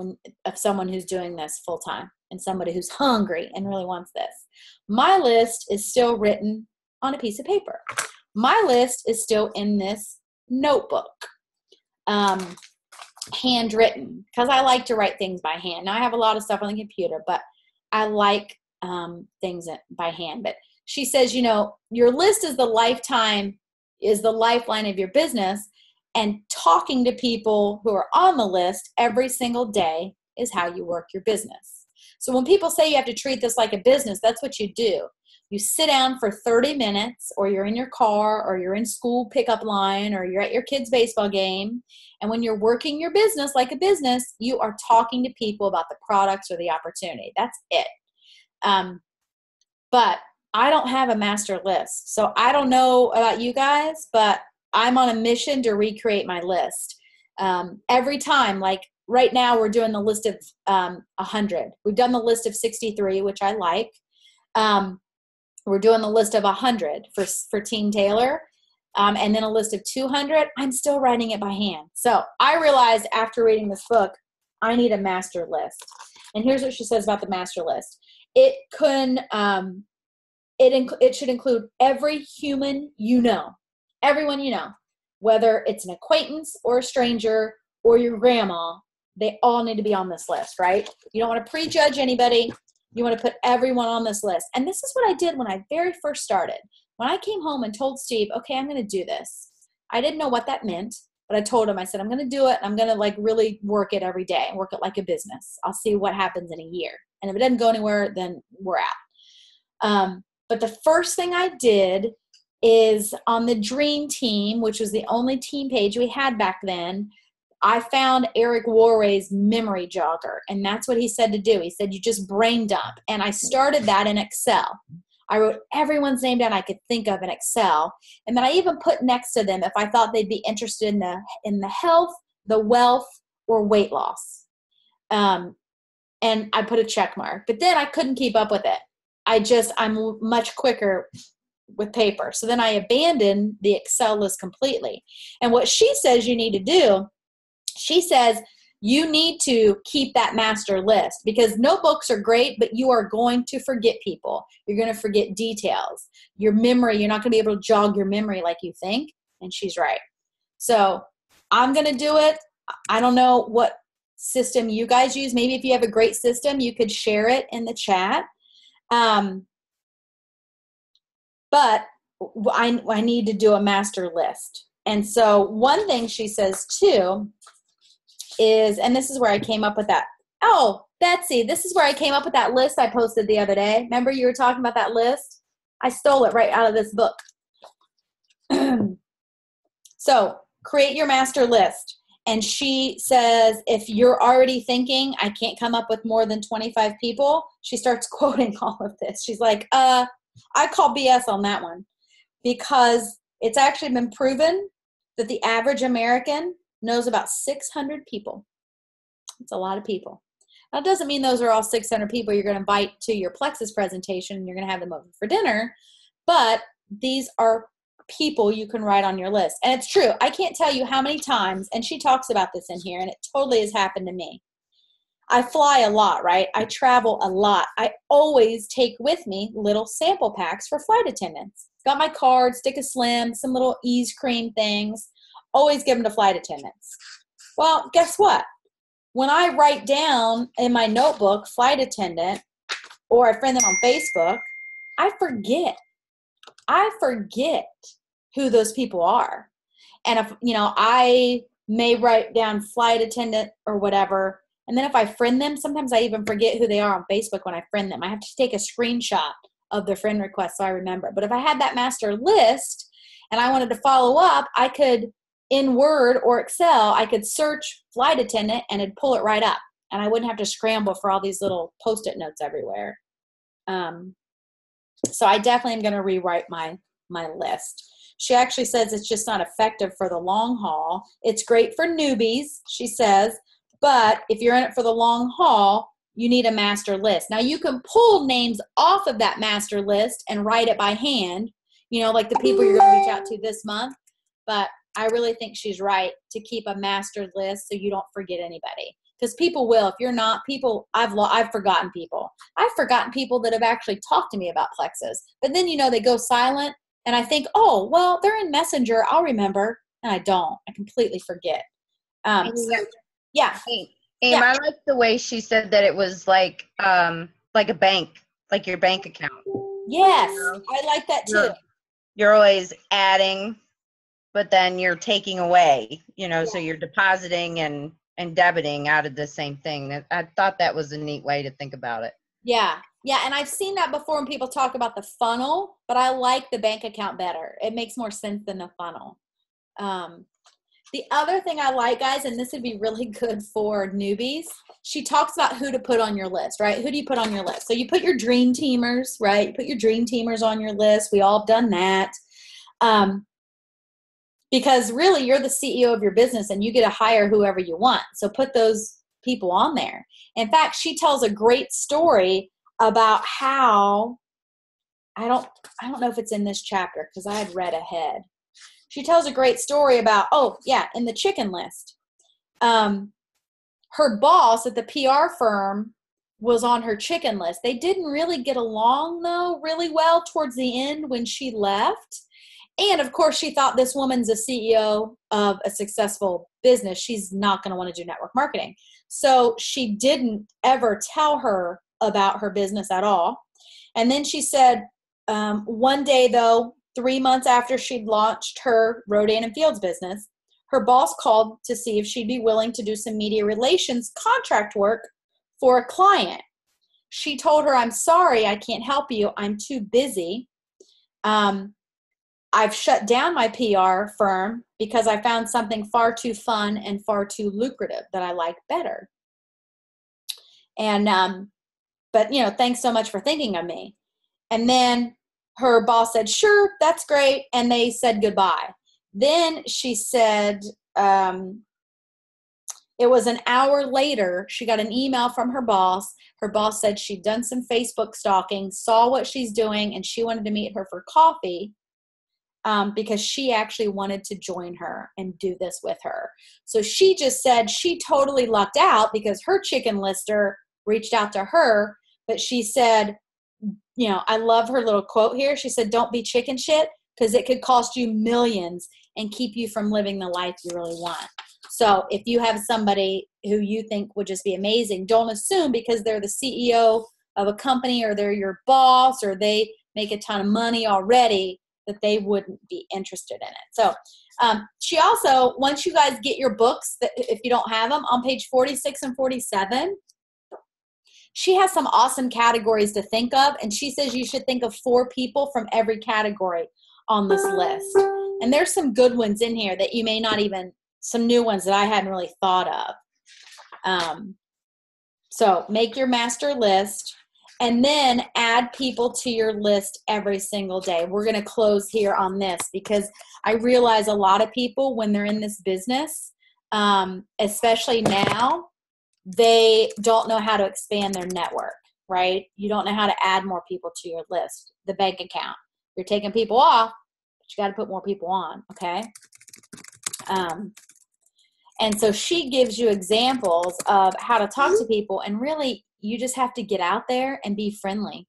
of someone who's doing this full time and somebody who's hungry and really wants this. My list is still written on a piece of paper. My list is still in this notebook, handwritten, because I like to write things by hand. Now I have a lot of stuff on the computer, but I like things by hand. But she says, your list is the lifeline of your business. And talking to people who are on the list every single day is how you work your business. So when people say you have to treat this like a business, that's what you do. You sit down for 30 minutes, or you're in your car, or you're in school pickup line, or you're at your kid's baseball game. And when you're working your business like a business, you are talking to people about the products or the opportunity. That's it. But I don't have a master list. So I don't know about you guys, but I'm on a mission to recreate my list. Every time, like right now, we're doing the list of 100. We've done the list of 63, which I like. We're doing the list of 100 for Team Taylor, and then a list of 200. I'm still writing it by hand. So I realized after reading this book, I need a master list. And here's what she says about the master list. It should include every human you know. Everyone you know, whether it's an acquaintance or a stranger or your grandma, they all need to be on this list, right? You don't want to prejudge anybody. You want to put everyone on this list. And this is what I did when I very first started. When I came home and told Steve, okay, I'm going to do this. I didn't know what that meant, but I told him, I said, I'm going to do it. And I'm going to really work it every day and work it like a business. I'll see what happens in a year. And if it doesn't go anywhere, then we're out. But the first thing I did is on the Dream Team, which was the only team page we had back then, I found Eric Worre's memory jogger, and that's what he said to do. He said, you just brain dump. And I started that in Excel. I wrote everyone's name down I could think of in Excel. And then I even put next to them if I thought they'd be interested in the health, the wealth, or weight loss. And I put a check mark. But then I couldn't keep up with it. I'm much quicker with paper. So then I abandoned the Excel list completely. And what she says you need to do, she says you need to keep that master list, because notebooks are great, but you are going to forget people. You're going to forget details. Your memory, you're not going to be able to jog your memory like you think. And she's right. So I'm going to do it. I don't know what system you guys use. Maybe if you have a great system, you could share it in the chat. But I need to do a master list. And so one thing she says too is, and this is where I came up with that. Oh, Betsy, this is where I came up with that list I posted the other day. Remember you were talking about that list? I stole it right out of this book. So create your master list. And she says, if you're already thinking, I can't come up with more than 25 people, she starts quoting all of this. She's like, I call BS on that one, because it's actually been proven that the average American knows about 600 people. It's a lot of people. That doesn't mean those are all 600 people you're going to invite to your Plexus presentation and you're going to have them over for dinner, but these are people you can write on your list. And it's true. I can't tell you how many times, and she talks about this in here, and it totally has happened to me. I fly a lot, right? I travel a lot. I always take with me little sample packs for flight attendants. Got my card, Stick of Slim, some little ease cream things. Always give them to flight attendants. Well, guess what? When I write down in my notebook, flight attendant, or I friend them on Facebook, I forget who those people are. And if, I may write down flight attendant or whatever, and then if I friend them, sometimes I even forget who they are on Facebook when I friend them. I have to take a screenshot of their friend request so I remember. But if I had that master list and I wanted to follow up, I could, in Word or Excel, I could search flight attendant and it'd pull it right up. And I wouldn't have to scramble for all these little Post-it notes everywhere. So I definitely am going to rewrite my list. She actually says it's just not effective for the long haul. It's great for newbies, she says, but if you're in it for the long haul, you need a master list. Now you can pull names off of that master list and write it by hand, like the people you're going to reach out to this month. But I really think she's right to keep a master list so you don't forget anybody. Because people will. If you're not, I've forgotten people. I've forgotten people that have actually talked to me about Plexus. But then, they go silent. And I think, oh, well, they're in Messenger. I'll remember. And I don't. I completely forget. Yeah. I like the way she said that it was like a bank, like your bank account. Yes. I like that too. You're always adding, but then you're taking away, so you're depositing and debiting out of the same thing. I thought that was a neat way to think about it. Yeah. Yeah. And I've seen that before when people talk about the funnel, but I like the bank account better. It makes more sense than the funnel. The other thing I like, guys, and this would be really good for newbies, she talks about who to put on your list, right? Who do you put on your list? So you put your dream teamers, right? You put your dream teamers on your list. We all have done that. Because really you're the CEO of your business and you get to hire whoever you want. So put those people on there. In fact, she tells a great story about how, I don't know if it's in this chapter because I had read ahead. She tells a great story about, in the chicken list. Her boss at the PR firm was on her chicken list. They didn't really get along, though, really well towards the end when she left. And, of course, she thought this woman's a CEO of a successful business. She's not going to want to do network marketing. So she didn't ever tell her about her business at all. And then she said one day, though, 3 months after she'd launched her Rodan & Fields business, her boss called to see if she'd be willing to do some media relations contract work for a client. She told her, "I'm sorry, I can't help you. I'm too busy. I've shut down my PR firm because I found something far too fun and far too lucrative that I like better. And, but thanks so much for thinking of me." And then her boss said, "Sure, that's great." And they said goodbye. Then she said, it was an hour later, she got an email from her boss. Her boss said she'd done some Facebook stalking, saw what she's doing, and she wanted to meet her for coffee. Because she actually wanted to join her and do this with her. So she just said she totally lucked out because her chicken lister reached out to her, but she said, I love her little quote here. She said, "Don't be chicken shit because it could cost you millions and keep you from living the life you really want." So if you have somebody who you think would just be amazing, don't assume because they're the CEO of a company or they're your boss or they make a ton of money already that they wouldn't be interested in it. So she also, once you guys get your books, that if you don't have them, on page 46 and 47, she has some awesome categories to think of. And she says you should think of 4 people from every category on this list. And there's some good ones in here that you may not even, some new ones that I hadn't really thought of. So make your master list. And then add people to your list every single day. We're going to close here on this because I realize a lot of people, when they're in this business, especially now, they don't know how to expand their network, right? You don't know how to add more people to your list, the bank account. You're taking people off, but you got to put more people on, okay? And so she gives you examples of how to talk to people, and really you just have to get out there and be friendly.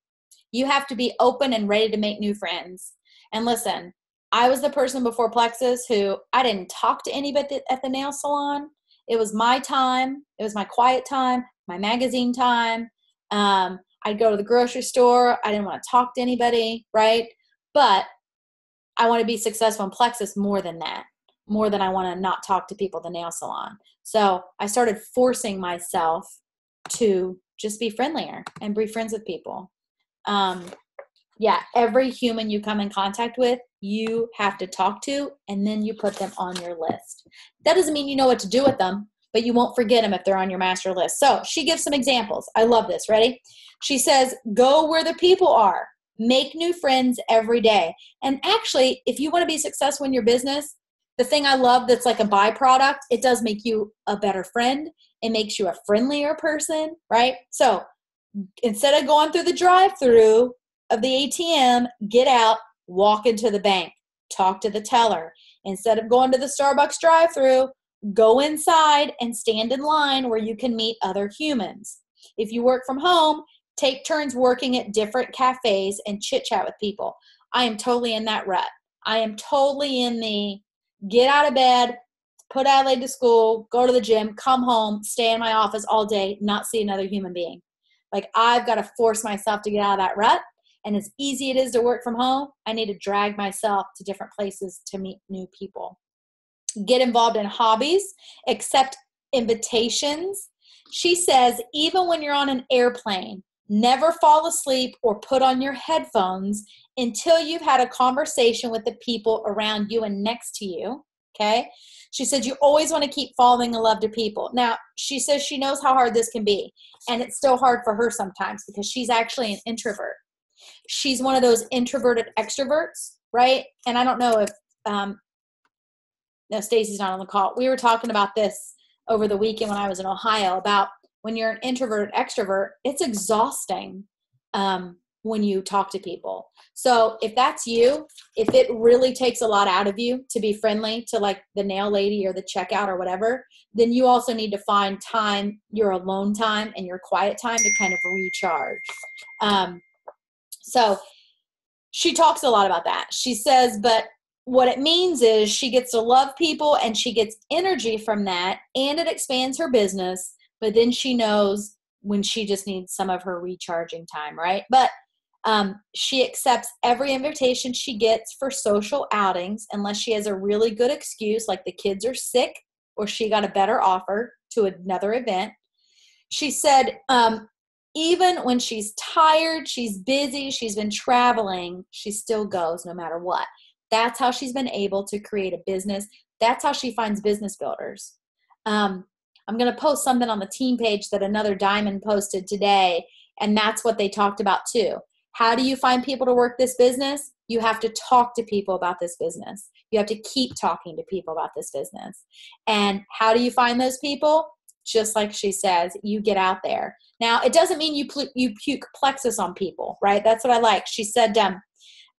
You have to be open and ready to make new friends. And listen, I was the person before Plexus who I didn't talk to anybody at the nail salon. It was my time. It was my quiet time, my magazine time. I'd go to the grocery store. I didn't want to talk to anybody, right? But I want to be successful in Plexus more than that, more than I want to not talk to people at the nail salon. So I started forcing myself to just be friendlier and be friends with people. Every human you come in contact with, you have to talk to, and then you put them on your list. That doesn't mean you know what to do with them, but you won't forget them if they're on your master list. So she gives some examples. I love this. Ready? She says, go where the people are. Make new friends every day. And actually, if you want to be successful in your business, the thing I love that's like a byproduct, it does make you a better friend. It makes you a friendlier person, right? So instead of going through the drive-through of the ATM, get out, walk into the bank, talk to the teller. Instead of going to the Starbucks drive-through, go inside and stand in line where you can meet other humans. If you work from home, take turns working at different cafes and chit-chat with people. I am totally in that rut. I am totally in the get out of bed, put Adelaide to school, go to the gym, come home, stay in my office all day, not see another human being. Like, I've got to force myself to get out of that rut. And as easy it is to work from home, I need to drag myself to different places to meet new people. Get involved in hobbies, accept invitations. She says, even when you're on an airplane, never fall asleep or put on your headphones until you've had a conversation with the people around you and next to you, okay? She said you always want to keep falling in love to people. Now, she says she knows how hard this can be, and it's still hard for her sometimes because she's actually an introvert. She's one of those introverted extroverts, right? And I don't know if no, Stacy's not on the call. We were talking about this over the weekend when I was in Ohio about when you're an introverted extrovert, it's exhausting when you talk to people. So if that's you, if it really takes a lot out of you to be friendly to like the nail lady or the checkout or whatever, then you also need to find time, your alone time and your quiet time to kind of recharge. So she talks a lot about that. She says, but what it means is she gets to love people and she gets energy from that, and it expands her business, but then she knows when she just needs some of her recharging time, right? But she accepts every invitation she gets for social outings unless she has a really good excuse, like the kids are sick or she got a better offer to another event. She said, even when she's tired, she's busy, she's been traveling, she still goes no matter what. That's how she's been able to create a business. That's how she finds business builders. I'm going to post something on the team page that another Diamond posted today, and that's what they talked about too. How do you find people to work this business? You have to talk to people about this business. You have to keep talking to people about this business. And how do you find those people? Just like she says, you get out there. Now, it doesn't mean you puke Plexus on people, right? That's what I like. She said,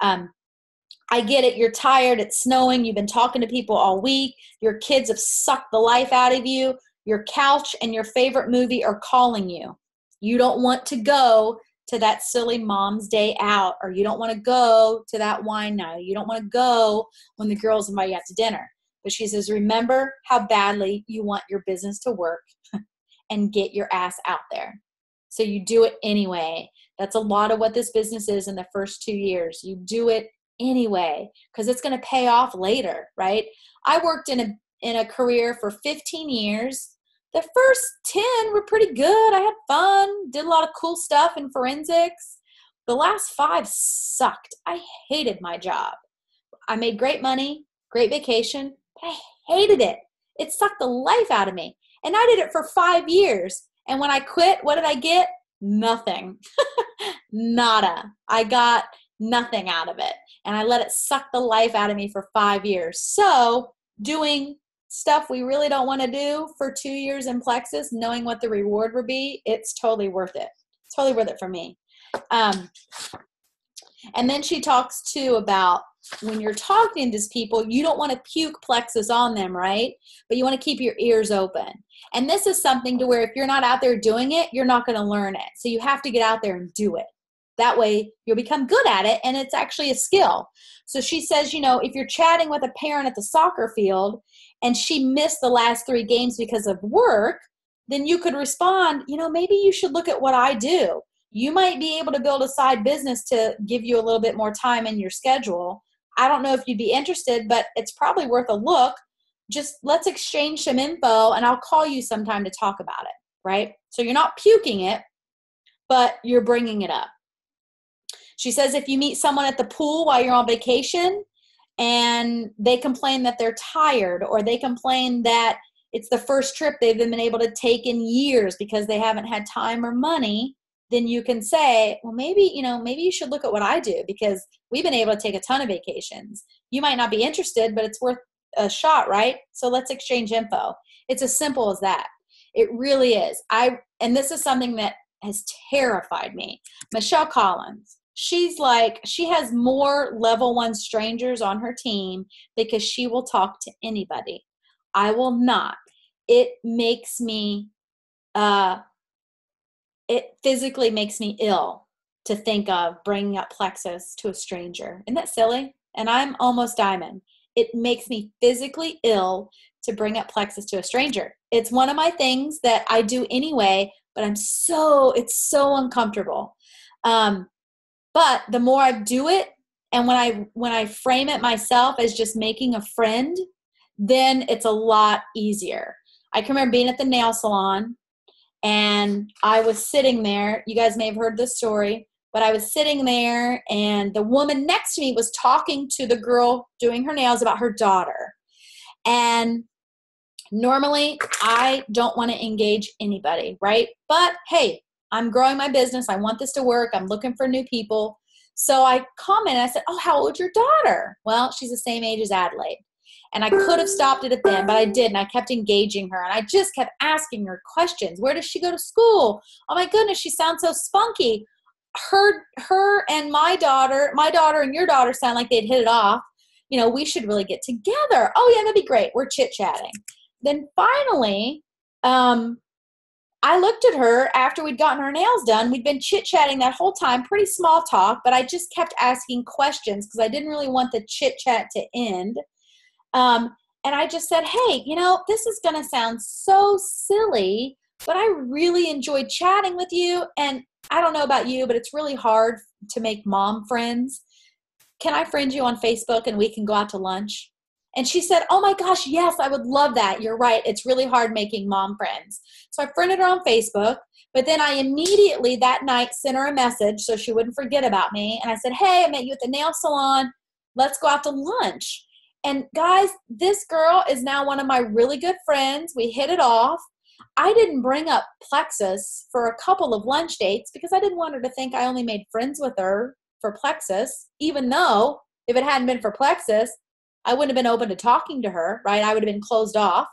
I get it. You're tired. It's snowing. You've been talking to people all week. Your kids have sucked the life out of you. Your couch and your favorite movie are calling you. You don't want to go to that silly mom's day out, or you don't want to go to that wine night. You don't want to go when the girls invite you out to dinner. But she says, remember how badly you want your business to work and get your ass out there. So you do it anyway. That's a lot of what this business is in the first 2 years. You do it anyway because it's going to pay off later, right? I worked in a career for 15 years. The first 10 were pretty good. I had fun, did a lot of cool stuff in forensics. The last 5 sucked. I hated my job. I made great money, great vacation, but I hated it. It sucked the life out of me. And I did it for 5 years. And when I quit, what did I get? Nothing. Nada. I got nothing out of it. And I let it suck the life out of me for 5 years. So doing stuff we really don't want to do for 2 years in Plexus, knowing what the reward would be, it's totally worth it. It's totally worth it for me. And then she talks too about when you're talking to these people, you don't want to puke plexus on them, right? But you want to keep your ears open. And this is something to where if you're not out there doing it, you're not going to learn it. So you have to get out there and do it. That way you'll become good at it, and it's actually a skill. So she says, if you're chatting with a parent at the soccer field and she missed the last 3 games because of work, then you could respond, maybe you should look at what I do. You might be able to build a side business to give you a little bit more time in your schedule. I don't know if you'd be interested, but it's probably worth a look. Just let's exchange some info, and I'll call you sometime to talk about it, right? So you're not puking it, but you're bringing it up. She says if you meet someone at the pool while you're on vacation and they complain that they're tired, or they complain that it's the first trip they've been able to take in years because they haven't had time or money, then you can say, well, maybe you should look at what I do, because we've been able to take a ton of vacations. You might not be interested, but it's worth a shot, right? So let's exchange info. It's as simple as that. It really is. And this is something that has terrified me. Michelle Collins, she has more level 1 strangers on her team because she will talk to anybody. I will not. It makes me, it physically makes me ill to think of bringing up plexus to a stranger. Isn't that silly? And I'm almost diamond. It makes me physically ill to bring up plexus to a stranger. It's one of my things that I do anyway, but it's so uncomfortable. But the more I do it, and when I frame it myself as just making a friend, then it's a lot easier. I can remember being at the nail salon, and I was sitting there. You guys may have heard this story, but I was sitting there, and the woman next to me was talking to the girl doing her nails about her daughter. And normally, I don't want to engage anybody, right? But hey, I'm growing my business. I want this to work. I'm looking for new people. So I commented, I said, oh, how old's your daughter? Well, she's the same age as Adelaide. And I could have stopped it at then, but I didn't. I kept engaging her, and I just kept asking her questions. Where does she go to school? Oh my goodness, she sounds so spunky. Her and my daughter and your daughter sound like they'd hit it off. We should really get together. Oh yeah, that'd be great. We're chit-chatting. Then finally, I looked at her after we'd gotten her nails done. We'd been chit-chatting that whole time, pretty small talk, but I just kept asking questions because I didn't really want the chit-chat to end. And I just said, hey, this is going to sound so silly, but I really enjoyed chatting with you. And I don't know about you, but it's really hard to make mom friends. Can I friend you on Facebook and we can go out to lunch? And she said, oh my gosh, yes, I would love that. You're right. It's really hard making mom friends. So I friended her on Facebook, but then I immediately that night sent her a message so she wouldn't forget about me. And I said, hey, I met you at the nail salon. Let's go out to lunch. And guys, this girl is now one of my really good friends. We hit it off. I didn't bring up plexus for a couple of lunch dates because I didn't want her to think I only made friends with her for plexus, even though if it hadn't been for plexus, I wouldn't have been open to talking to her, right? I would have been closed off.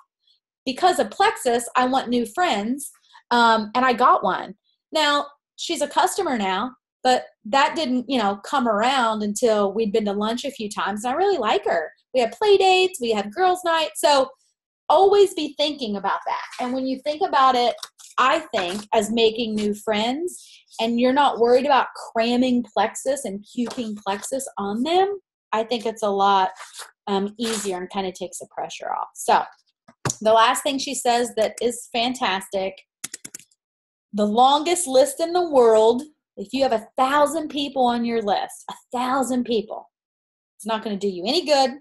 Because of plexus, I want new friends, and I got one. Now, she's a customer now, but that didn't, come around until we'd been to lunch a few times, and I really like her. We had play dates, we had girls' night, so always be thinking about that. And when you think about it, I think, as making new friends, and you're not worried about cramming plexus and puking plexus on them, I think it's a lot easier and kind of takes the pressure off. So the last thing she says that is fantastic, the longest list in the world, if you have 1,000 people on your list, 1,000 people, it's not going to do you any good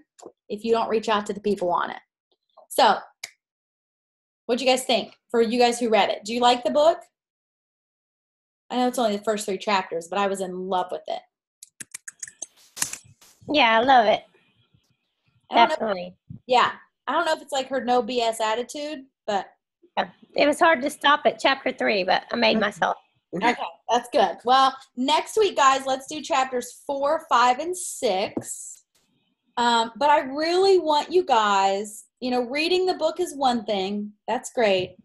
if you don't reach out to the people on it. So what do you guys think for you guys who read it? Do you like the book? I know it's only the first 3 chapters, but I was in love with it. Yeah, I love it. Definitely. Yeah. I don't know if it's like her no BS attitude, but. It was hard to stop at chapter 3, but I made myself. Okay, that's good. Well, next week, guys, let's do chapters 4, 5, and 6. But I really want you guys, reading the book is one thing. That's great.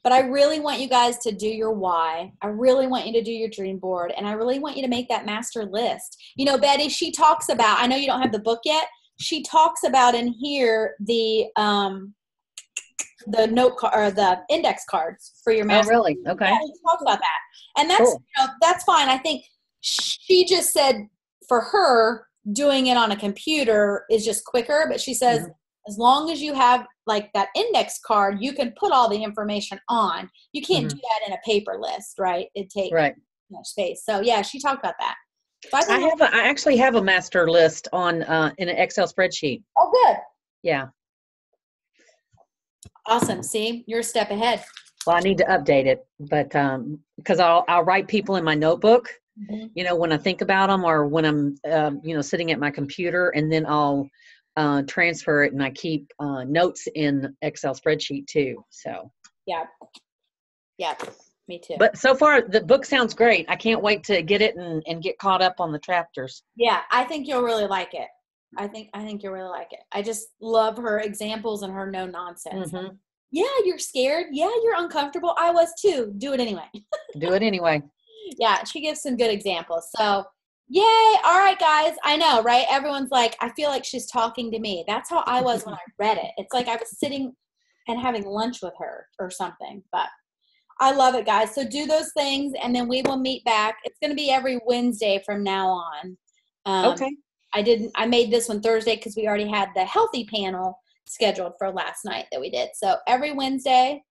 But I really want you guys to do your why. I really want you to do your dream board. And I really want you to make that master list. You know, Betty, she talks about, I know you don't have the book yet. She talks about in here the note card or the index cards for your master. Oh, really? Okay. Yeah, she talks about that. And that's, Cool. you know, that's fine. I think she just said for her, doing it on a computer is just quicker. But she says, as long as you have like that index card, you can put all the information on. You can't do that in a paper list, right? It takes Right. much space. So yeah, she talked about that. So I actually have a master list on in an Excel spreadsheet. oh, good. Yeah. Awesome. See, you're a step ahead. Well, I need to update it, but because I'll write people in my notebook, you know, when I think about them or when I'm you know, sitting at my computer, and then I'll transfer it, and I keep notes in Excel spreadsheet too. So Yeah. Yeah. Me too. but so far the book sounds great. I can't wait to get it and get caught up on the chapters. Yeah, I think you'll really like it. I think you'll really like it. I just love her examples and her no nonsense. Yeah, you're scared. Yeah, you're uncomfortable. I was too. Do it anyway. Do it anyway. Yeah, she gives some good examples. So, yay. All right, guys. I know, right? Everyone's like, I feel like she's talking to me. That's how I was when I read it. It's like I was sitting and having lunch with her or something. But I love it, guys. So do those things, and then we will meet back. It's going to be every Wednesday from now on. Okay. I made this one Thursday because we already had the healthy panel scheduled for last night that we did. So every Wednesday.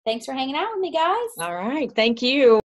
Thanks for hanging out with me, guys. All right. Thank you.